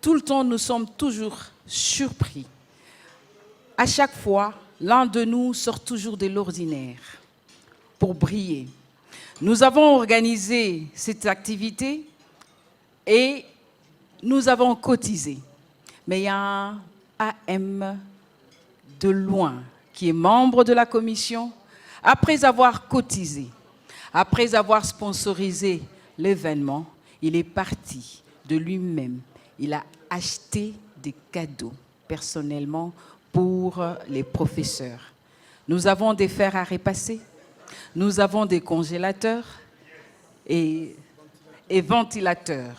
tout le temps, nous sommes toujours surpris. À chaque fois, l'un de nous sort toujours de l'ordinaire pour briller. Nous avons organisé cette activité et nous avons cotisé. Mais il y a un AM de loin qui est membre de la commission. Après avoir cotisé, après avoir sponsorisé l'événement, il est parti de lui-même. Il a acheté des cadeaux personnellement pour les professeurs. Nous avons des fers à repasser, nous avons des congélateurs et ventilateurs.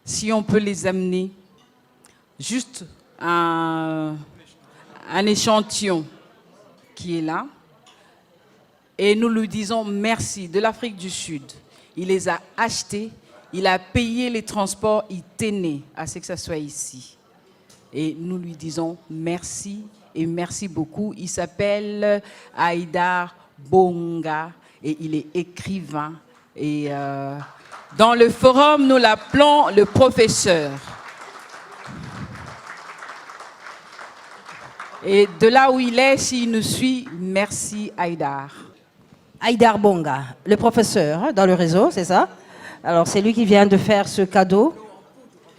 Si on peut les amener, juste un échantillon qui est là. Et nous lui disons merci de l'Afrique du Sud. Il les a achetés, il a payé les transports, il tenait à ce que ça soit ici. Et nous lui disons merci et merci beaucoup. Il s'appelle Haïdar Bonga et il est écrivain. Et dans le forum, nous l'appelons le professeur. Et de là où il est, s'il nous suit, merci Haïdar. Haïdar Bonga, le professeur dans le réseau, c'est ça? Alors c'est lui qui vient de faire ce cadeau.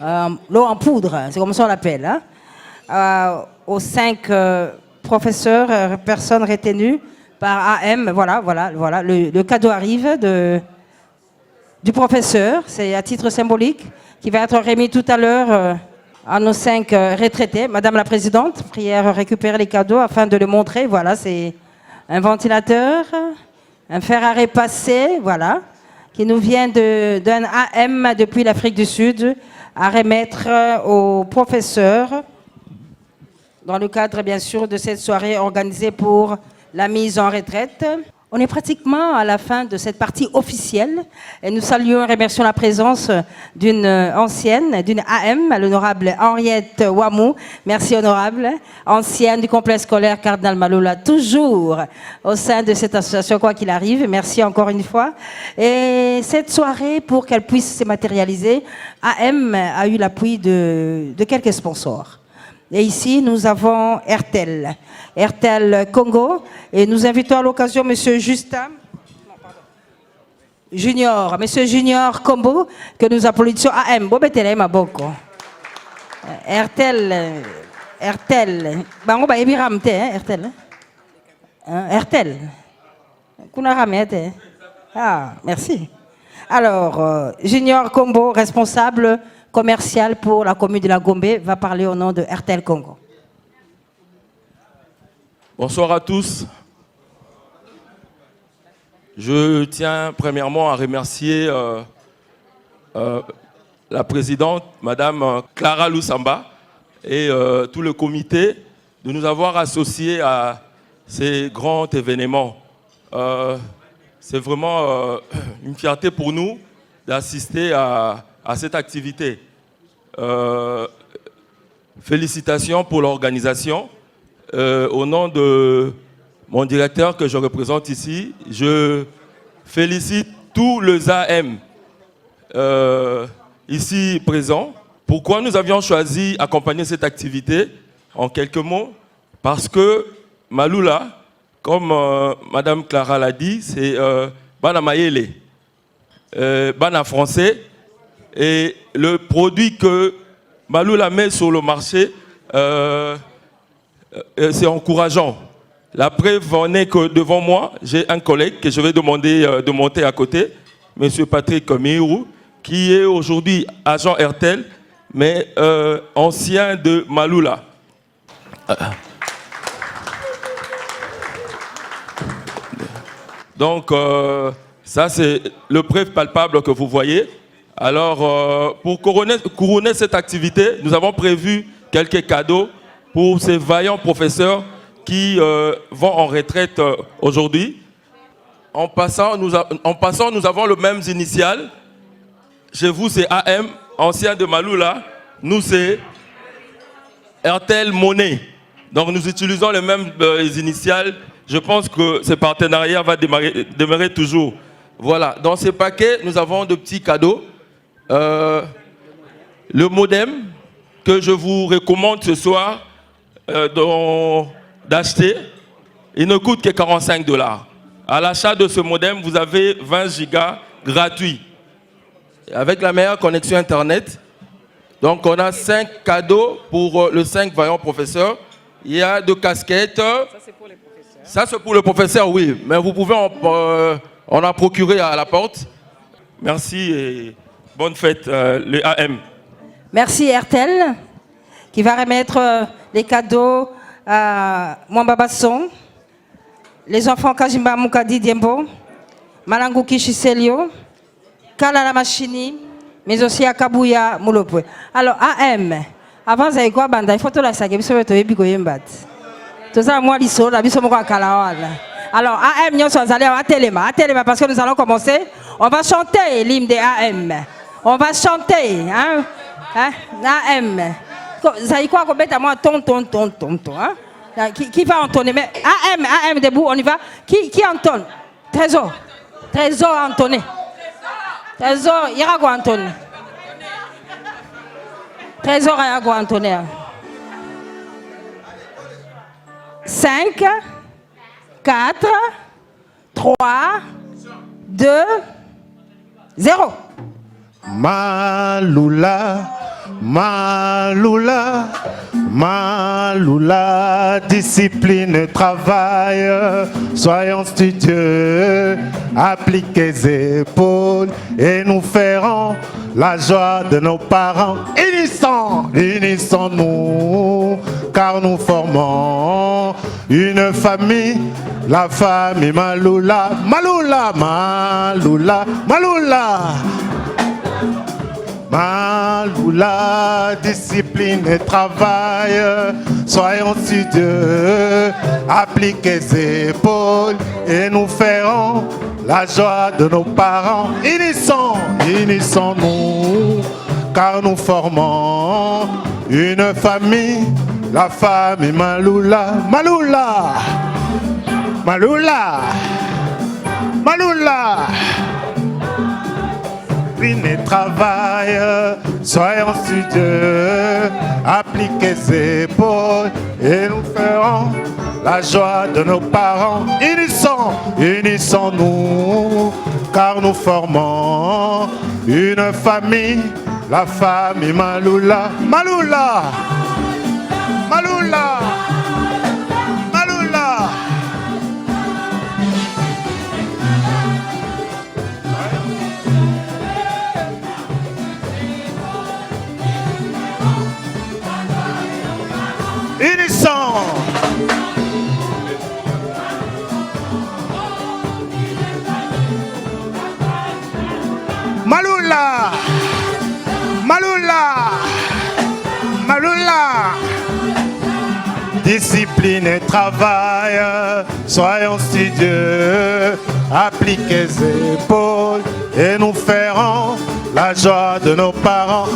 L'eau en poudre, c'est comme ça on l'appelle. Hein? Aux 5 professeurs, personnes retenues par AM. Voilà, le cadeau arrive du professeur. C'est à titre symbolique qui va être remis tout à l'heure à nos 5 retraités. Madame la Présidente, prière récupérer les cadeaux afin de le montrer. Voilà, c'est un ventilateur, un fer à repasser, voilà, qui nous vient d'un AM depuis l'Afrique du Sud à remettre aux professeurs dans le cadre, bien sûr, de cette soirée organisée pour la mise en retraite. On est pratiquement à la fin de cette partie officielle et nous saluons et remercions la présence d'une ancienne, d'une AM, l'honorable Henriette Ouamou. Merci honorable, ancienne du complexe scolaire Cardinal Maloula, toujours au sein de cette association quoi qu'il arrive. Merci encore une fois. Et cette soirée, pour qu'elle puisse se matérialiser, AM a eu l'appui de quelques sponsors. Et ici, nous avons RTL Congo, et nous invitons à l'occasion M. Justin Junior, M. Junior Combo, que nous applaudissons. AM, Bobetele Maboko. RTL. Bango ba ebiramte, RTL. RTL. Kuna ramete. Ah, merci. Alors, Junior Combo, responsable commercial pour la commune de la Gombe, va parler au nom de RTL Congo. Bonsoir à tous. Je tiens premièrement à remercier la présidente, Madame Clara Lusamba, et tout le comité de nous avoir associés à ces grands événements. C'est vraiment une fierté pour nous d'assister à cette activité. Félicitations pour l'organisation. Au nom de mon directeur que je représente ici, je félicite tous les AM ici présents. Pourquoi nous avions choisi d'accompagner cette activité? En quelques mots, parce que Maloula, comme Madame Clara l'a dit, c'est Bana Mayele, Bana français. Et le produit que Maloula met sur le marché, c'est encourageant. La preuve en est que devant moi, j'ai un collègue que je vais demander de monter à côté, M. Patrick Mirou, qui est aujourd'hui agent RTL, mais ancien de Maloula. Donc, ça c'est le preuve palpable que vous voyez. Alors, pour couronner cette activité, nous avons prévu quelques cadeaux pour ces vaillants professeurs qui vont en retraite aujourd'hui. En passant, nous avons le même initial. Chez vous, c'est AM, ancien de Maloula. Nous, c'est RTL Monnaie. Donc, nous utilisons les mêmes initiales. Je pense que ce partenariat va demeurer toujours. Voilà. Dans ces paquets, nous avons de petits cadeaux. Le modem que je vous recommande ce soir d'acheter, il ne coûte que 45 $. À l'achat de ce modem, vous avez 20 gigas gratuits. Avec la meilleure connexion Internet. Donc on a 5 cadeaux pour les 5 vaillants professeurs. Il y a 2 casquettes. Ça c'est pour les professeurs. Ça c'est pour le professeur, oui. Mais vous pouvez en a procuré à la porte. Merci et bonne fête, le AM. Merci RTL, qui va remettre les cadeaux à Mwamba Basson, les enfants Kajimba Moukadi Diembo, Malangu Kishiselio, Kalala Machini, mais aussi à Kabouya Moulopwe. Alors AM, Avant ça quoi banda, il faut tout la saquer, biso to yebi ko yembat. Tout ça moi liso, la biso moko akala wana. Alors AM nyo sont allés à Téléma parce que nous allons commencer. On va chanter l'hymne des AM. On va chanter hein AM. Ça y quoi qu'on mette à moi ton hein? Qui va entonner mais AM debout, on y va. Qui entonne? Trésor entonné. Trésor, il y a quoi entonner? Trésor à quoi entonner? 5, 4, 3, 2, 0. Maloula, Maloula, Maloula, discipline, travail, soyons studieux, appliquez les épaules et nous ferons la joie de nos parents. Unissons-nous, car nous formons une famille, la famille Maloula, Maloula, Maloula, Maloula. Maloula, discipline et travail, soyons studieux, appliquez les épaules et nous ferons la joie de nos parents. Unissons-nous, car nous formons une famille, la famille Maloula, Maloula, Maloula, Maloula. Et travail, soyons studieux, appliquez les épaules et nous ferons la joie de nos parents. Unissons-nous, car nous formons une famille, la famille Maloula, Maloula, Maloula, Maloula. Unissons. Maloula, Maloula, Maloula. Discipline et travail, soyons studieux, appliquez les épaules et nous ferons la joie de nos parents.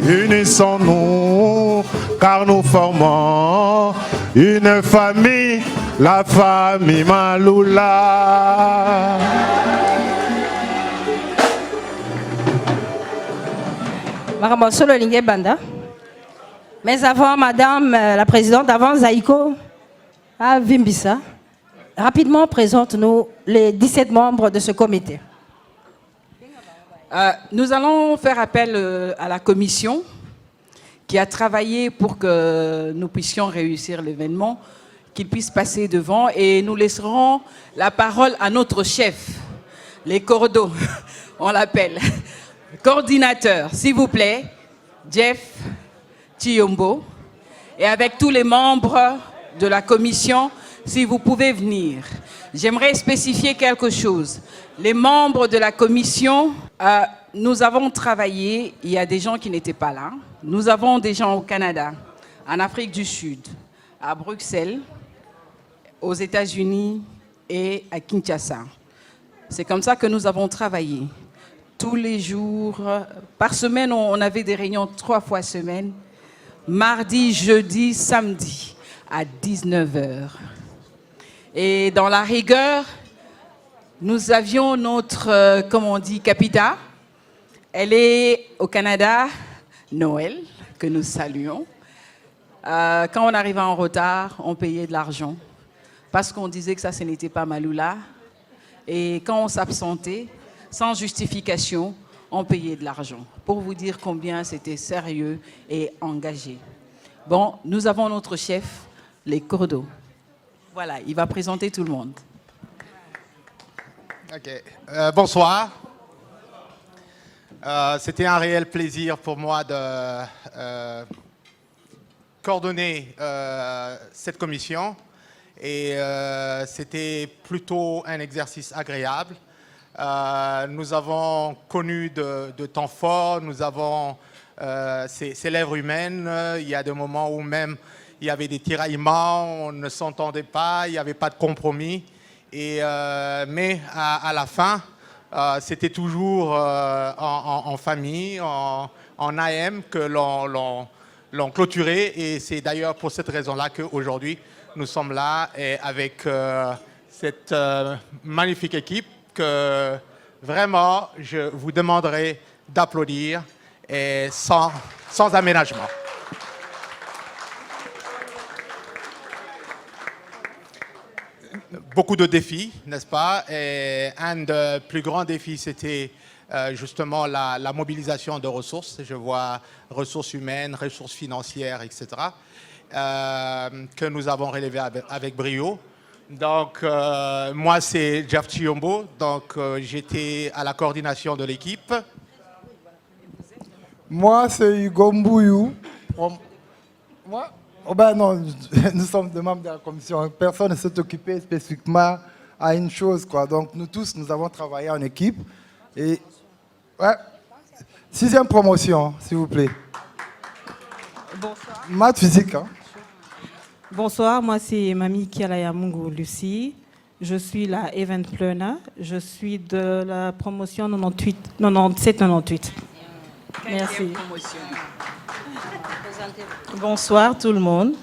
Unissons-nous, car nous formons une famille, la famille Maloula. Madame Solo Lingé Banda. Mais avant, Madame la Présidente, avant Zaïko, à Vimbissa, rapidement présente-nous les 17 membres de ce comité. Nous allons faire appel à la commission qui a travaillé pour que nous puissions réussir l'événement, qu'il puisse passer devant et nous laisserons la parole à notre chef, les cordeaux, on l'appelle. Coordinateur, s'il vous plaît, Jeff Chiyombo, et avec tous les membres de la commission, si vous pouvez venir. J'aimerais spécifier quelque chose. Les membres de la commission, nous avons travaillé, il y a des gens qui n'étaient pas là. Nous avons des gens au Canada, en Afrique du Sud, à Bruxelles, aux États-Unis et à Kinshasa. C'est comme ça que nous avons travaillé. Tous les jours, par semaine, on avait des réunions 3 fois semaine, mardi, jeudi, samedi, à 19h. Et dans la rigueur, nous avions notre, comment on dit, capita. Elle est au Canada, Noël, que nous saluons. Quand on arrivait en retard, on payait de l'argent parce qu'on disait que ça, ce n'était pas Maloula. Et quand on s'absentait, sans justification, on payait de l'argent. Pour vous dire combien c'était sérieux et engagé. Bon, nous avons notre chef, les cordeaux. Voilà, il va présenter tout le monde. Ok. Bonsoir. C'était un réel plaisir pour moi de coordonner cette commission et c'était plutôt un exercice agréable. Nous avons connu de temps forts, nous avons c'est l'œuvre humaine. Il y a des moments où même il y avait des tiraillements, on ne s'entendait pas, il n'y avait pas de compromis. Mais à la fin, c'était toujours en famille, en AM que l'on clôturait. Et c'est d'ailleurs pour cette raison-là qu'aujourd'hui, nous sommes là et avec cette magnifique équipe que vraiment, je vous demanderai d'applaudir et sans aménagement. Beaucoup de défis, n'est-ce pas? Et un des plus grands défis, c'était justement la mobilisation de ressources. Je vois ressources humaines, ressources financières, etc., que nous avons relevé avec brio. Donc, moi, c'est Jeff Chiombo. Donc, j'étais à la coordination de l'équipe. Moi, c'est Hugo Mbouyou. Moi, oh ben non, nous sommes des membres de la commission. Personne ne s'est occupé spécifiquement à une chose, quoi. Donc, nous tous, nous avons travaillé en équipe. Et, ouais, 6e promotion, s'il vous plaît. Bonsoir. Maths physique, hein. Bonsoir, moi c'est Mami Kialayamungu Lucie. Je suis la event planner. Je suis de la promotion 97-98. Merci. Bonsoir tout le monde.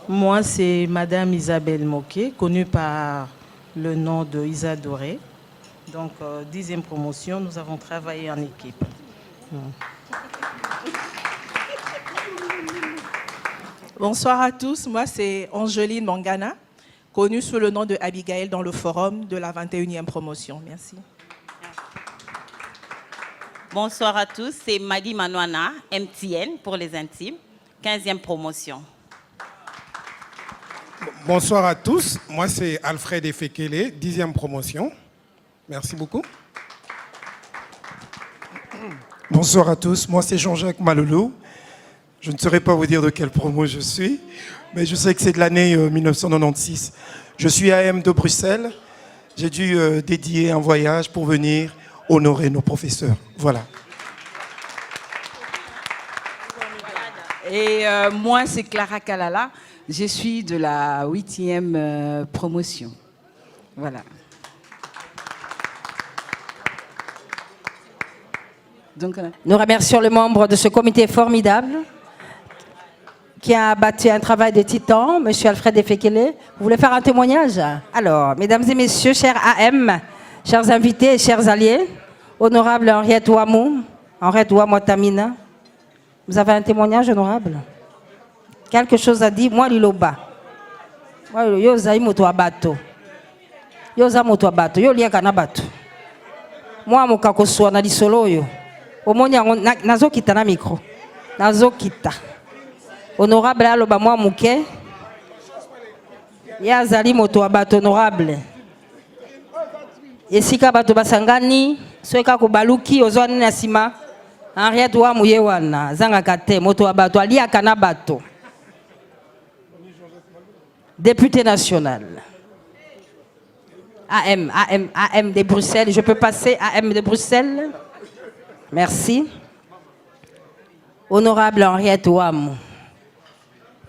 Moi c'est Madame Isabelle Moquet, connue par le nom de Isa Doré. Donc 10e promotion, nous avons travaillé en équipe. Bonsoir à tous, moi c'est Angeline Mangana, connue sous le nom de Abigail dans le forum de la 21e promotion. Merci. Bonsoir à tous, c'est Madi Manouana, MTN pour les intimes, 15e promotion. Bonsoir à tous, moi c'est Alfred Efekele, 10e promotion. Merci beaucoup. Bonsoir à tous, moi c'est Jean-Jacques Maloulou. Je ne saurais pas vous dire de quelle promo je suis, mais je sais que c'est de l'année 1996. Je suis AM de Bruxelles. J'ai dû dédier un voyage pour venir honorer nos professeurs. Voilà. Et moi, c'est Clara Kalala. Je suis de la 8e promotion. Voilà. Donc, nous remercions les membres de ce comité formidable qui a bâti un travail de titan, M. Alfred Efekele. Vous voulez faire un témoignage? Alors, mesdames et messieurs, chers AM, chers invités et chers alliés, honorable Henriette Ouamou, Tamina, vous avez un témoignage honorable? Quelque chose à dire? Moi, Liloba. Moi, yo zaï moto abato. Yo za moto abato. Yo liaka na bato. Moi, mokako soa na lisolo yo. Omoni nazo kita na micro. Nazo kita. Honorable aloba moi muke. Ya zali moto abato honorable. Esika bato basangani, soeka ko baluki ozwani na sima. Henriette Ouamou yewana zanga kate moto abato aliaka na bato. Député national. AM de Bruxelles. Je peux passer AM de Bruxelles? Merci. Honorable Henriette Ouamou.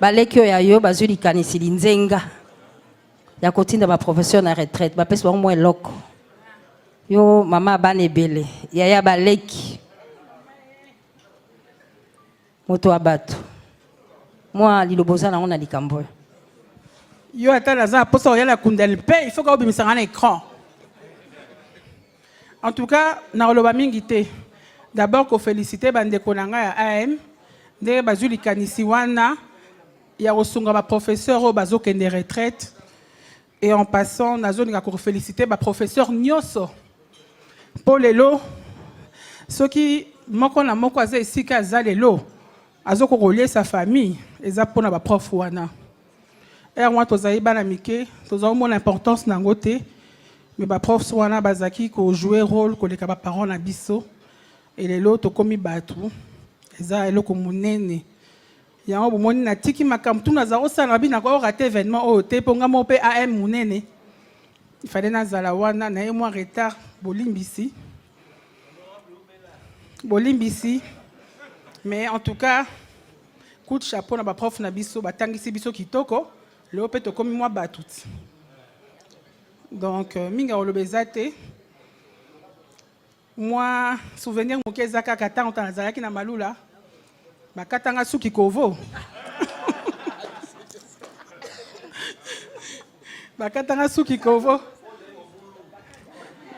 Balekyo ya yo bazuli kanisi linzenga. Ya kotinda ba professeur na retraite. Ba pesi ba mo eloko. Yo mama banebele. Ya baleki. Moto abato. Moi liloboza na on a likambo. Yo atala za poso ya la kundel pe, il faut que obimisa na écran. En tout cas, na loba mingi te. D'abord ko féliciter bande konanga ya AM de bazuli kanisi wana ya osunga ba professeur o bazokende retraite. Et en passant nazo nga ko féliciter ba professeur nyoso. Pour lelo soki moko na moko aza esika za lelo azoko relier sa famille eza pona ba prof wana. Et moi tozali bana mike tozali mon importance nango te mais ba prof wana bazaki ko jouer rôle ko leka ba parents na biso et lelo to komi batu eza eloko munene yango bomoni na tiki makambo tuna za osala bina ko rater événement o te ponga mo pe AM munene il fallait na zala wana na moi retard bolimbisi Mais en tout cas, coup de chapeau na ba prof na biso batangisi biso kitoko, leo pe to komi moi batut. Donc minga olobezate. Moi souvenir moke zaka katanga tanazalaki na malula. Bakatanga suki kovo. Bakatanga suki kovo.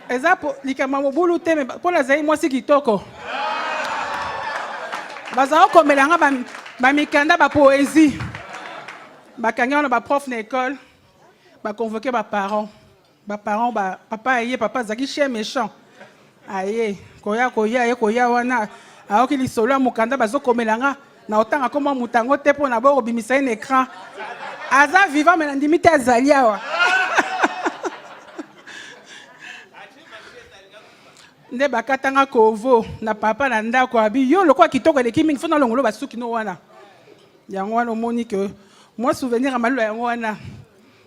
Eza po likama mobulu te me po la zai moi si kitoko. Bazao komelanga ba mikanda ba poésie. Bakanga na ba prof na école. Ba convoquer ba parents. Ba parents ba papa aye papa zaki chien méchant. Aye koya wana. Aoki lisolo mukanda bazo komelanga na otanga koma mutango te po na bo bimisa un écran. Aza vivant mais ndimite azali awa. Nde bakatanga kovo na papa na ndako abi yo lokwa kitoko eleki mingi fona longolo basuki no wana. Yango wana omoni que moi souvenir à malula yango wana.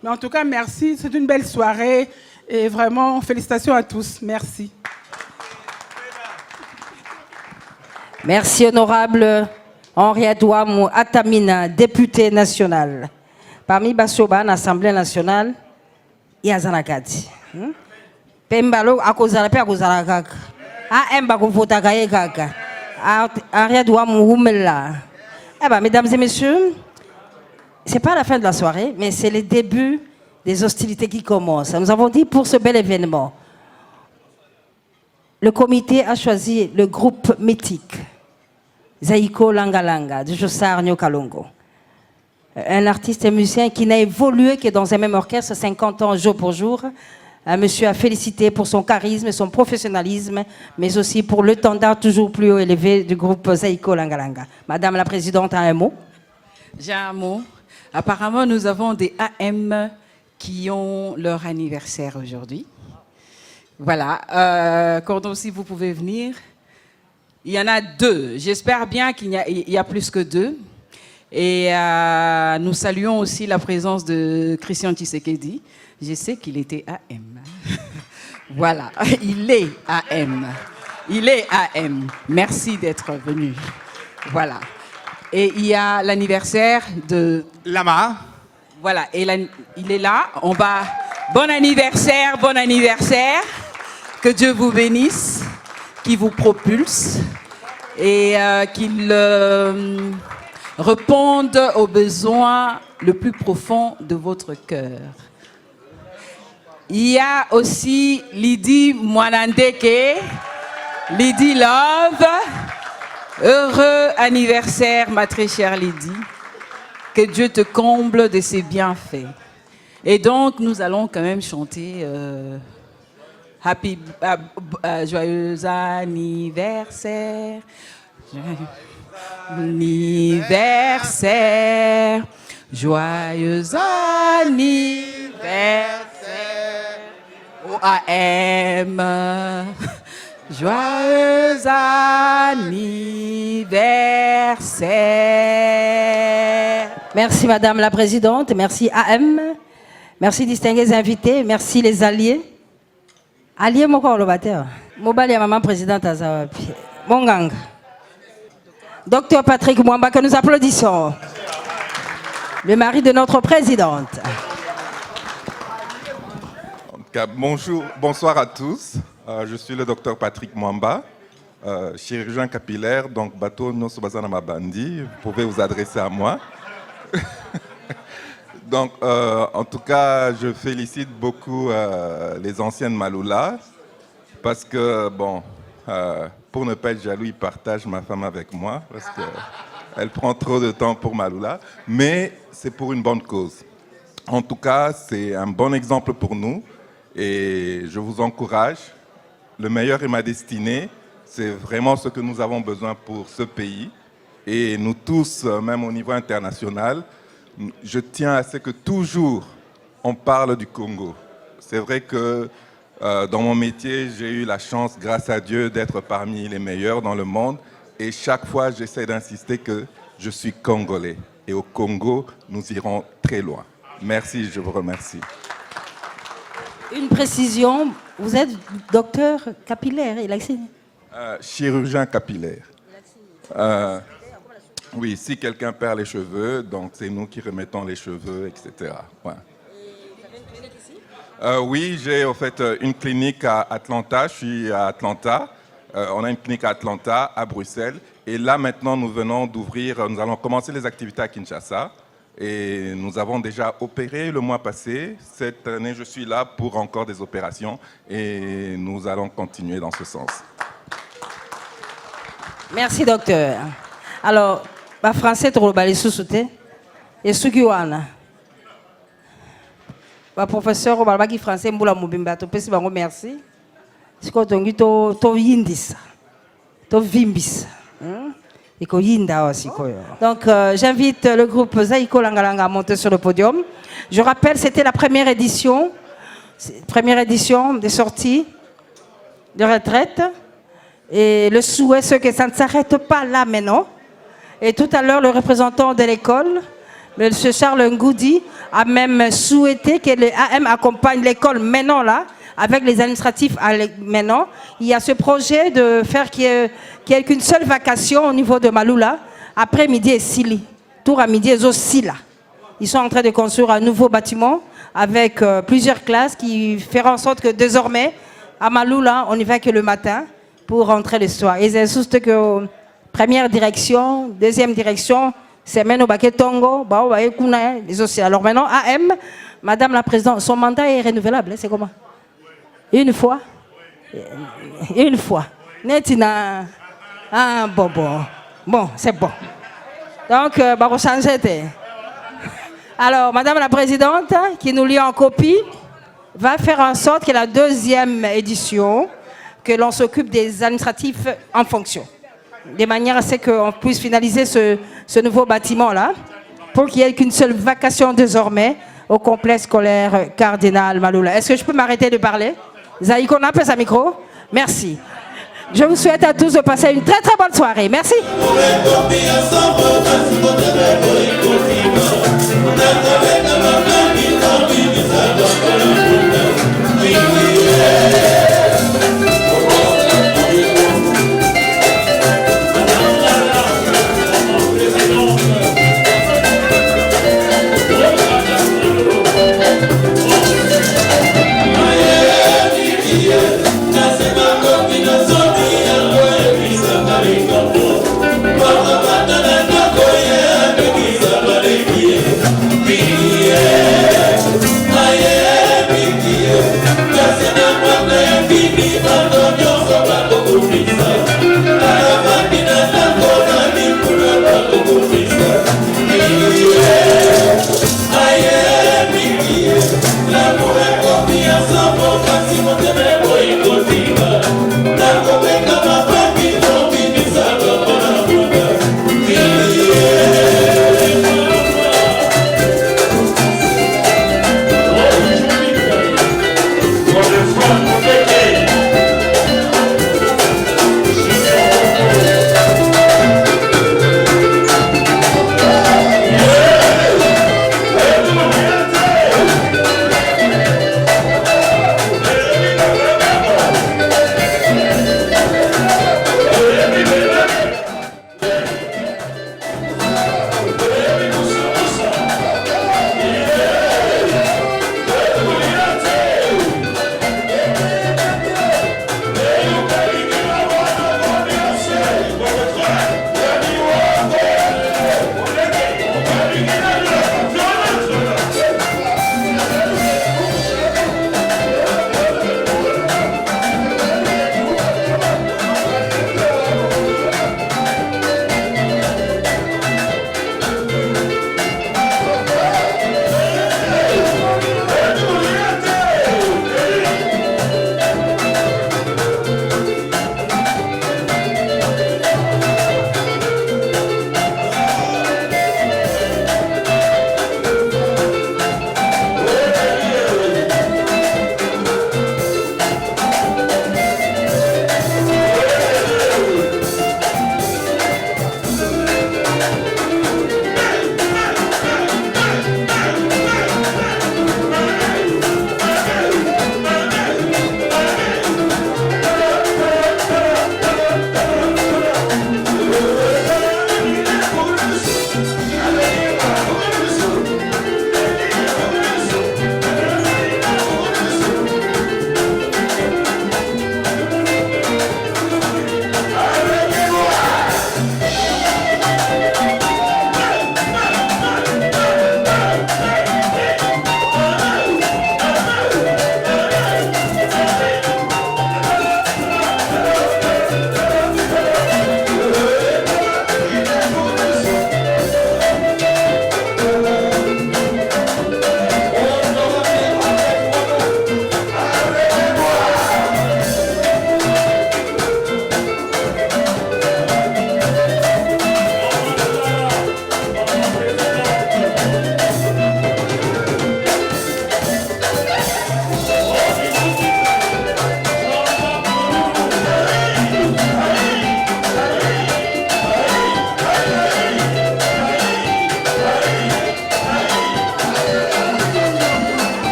Mais en tout cas merci, c'est une belle soirée et vraiment félicitations à tous. Merci. Merci honorable Henriette Ouamou Atamina, député national. Parmi Basoba, l'Assemblée nationale, il y a Zanakati. Pembalo, à cause de la paix, à cause de la caca. Ah, Mbako Fotakaye Kaka. Henriette Ouamou Oumela. Eh bien, mesdames et messieurs, ce n'est pas la fin de la soirée, mais c'est le début des hostilités qui commencent. Nous avons dit pour ce bel événement, le comité a choisi le groupe mythique Zaiko Langalanga de Jossar Nyokalongo. Un artiste et musicien qui n'a évolué que dans un même orchestre 50 ans jour pour jour. Monsieur a félicité pour son charisme et son professionnalisme, mais aussi pour le standard toujours plus haut élevé du groupe Zaiko Langalanga. Madame la Présidente, a un mot? J'ai un mot. Apparemment, nous avons des AM qui ont leur anniversaire aujourd'hui. Voilà. Cordon, si vous pouvez venir. Il y en a 2. J'espère bien qu'il y a plus que 2. Et nous saluons aussi la présence de Christian Tshisekedi. Je sais qu'il était AM. Voilà, il est AM. Il est AM. Merci d'être venu. Voilà. Et il y a l'anniversaire de... Lama. Voilà, et il est là. On va... Bon anniversaire, bon anniversaire. Que Dieu vous bénisse, qu'il vous propulse et qu'il réponde aux besoins le plus profond de votre cœur. Il y a aussi Lydie Mwanandeke, Lydie Love. Heureux anniversaire, ma très chère Lydie. Que Dieu te comble de ses bienfaits. Et donc, nous allons quand même chanter joyeux anniversaire. Anniversaire. Joyeux anniversaire. OAM. Joyeux anniversaire. Merci Madame la Présidente, merci AM, merci distingués invités, merci les alliés. Alliés, mon corps, le batteur. Mobali à maman présidente Azawapi. Mon gang. Docteur Patrick Mwamba, que nous applaudissons. Le mari de notre présidente. Bonsoir à tous. Je suis le docteur Patrick Mwamba, chirurgien capillaire, donc bateau Nosobazana Mabandi. Vous pouvez vous adresser à moi. Donc, en tout cas, je félicite beaucoup les anciennes Malula parce que, bon, pour ne pas être jaloux, ils partagent ma femme avec moi parce qu'elle prend trop de temps pour Malula, mais c'est pour une bonne cause. En tout cas, c'est un bon exemple pour nous et je vous encourage. Le meilleur est ma destinée. C'est vraiment ce que nous avons besoin pour ce pays. Et nous tous, même au niveau international, je tiens à ce que toujours on parle du Congo. C'est vrai que dans mon métier, j'ai eu la chance, grâce à Dieu, d'être parmi les meilleurs dans le monde. Et chaque fois, j'essaie d'insister que je suis congolais. Et au Congo, nous irons très loin. Merci, je vous remercie. Une précision, vous êtes docteur capillaire, il a signé. Chirurgien capillaire. Oui, si quelqu'un perd les cheveux, donc c'est nous qui remettons les cheveux, etc. Ouais. Oui, j'ai en fait une clinique à Atlanta. Je suis à Atlanta. On a une clinique à Atlanta, à Bruxelles. Et là, maintenant, nous venons d'ouvrir, nous allons commencer les activités à Kinshasa. Et nous avons déjà opéré le mois passé. Cette année, je suis là pour encore des opérations. Et nous allons continuer dans ce sens. Merci, docteur. Alors, le français, tu vas sous-souter. Et ce qui le professeur, le français, merci. C'est quoi ton guito, to yindis, to vimbis. Donc, j'invite le groupe Zaïko Langalanga à monter sur le podium. Je rappelle, c'était la première édition des sorties de retraite. Et le souhait, c'est que ça ne s'arrête pas là maintenant. Et tout à l'heure, le représentant de l'école, M. Charles Ngoudi, a même souhaité que l'AM accompagne l'école maintenant là, avec les administratifs maintenant. Il y a ce projet de faire qu'il n'y ait qu'une seule vacation au niveau de Maloula, après-midi et Sili. Tour à midi et Sila. Ils sont en train de construire un nouveau bâtiment avec plusieurs classes qui feront en sorte que désormais, à Maloula, on n'y va que le matin pour rentrer le soir. Et c'est juste que première direction, deuxième direction, c'est maintenant Baketongo, les aussi. Alors maintenant, AM, Madame la Présidente, son mandat est renouvelable, c'est comment? Une fois. Netina. Ah, bon. Bon, c'est bon. Donc, alors, Madame la Présidente, qui nous lit en copie, va faire en sorte que la deuxième édition, que l'on s'occupe des administratifs en fonction. De manière à ce qu'on puisse finaliser ce nouveau bâtiment-là, pour qu'il n'y ait qu'une seule vacation désormais au complexe scolaire Cardinal Maloula. Est-ce que je peux m'arrêter de parler? Zaïko, on appelle sa micro. Merci. Je vous souhaite à tous de passer une très très bonne soirée. Merci. Be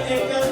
Yes.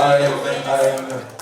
AM.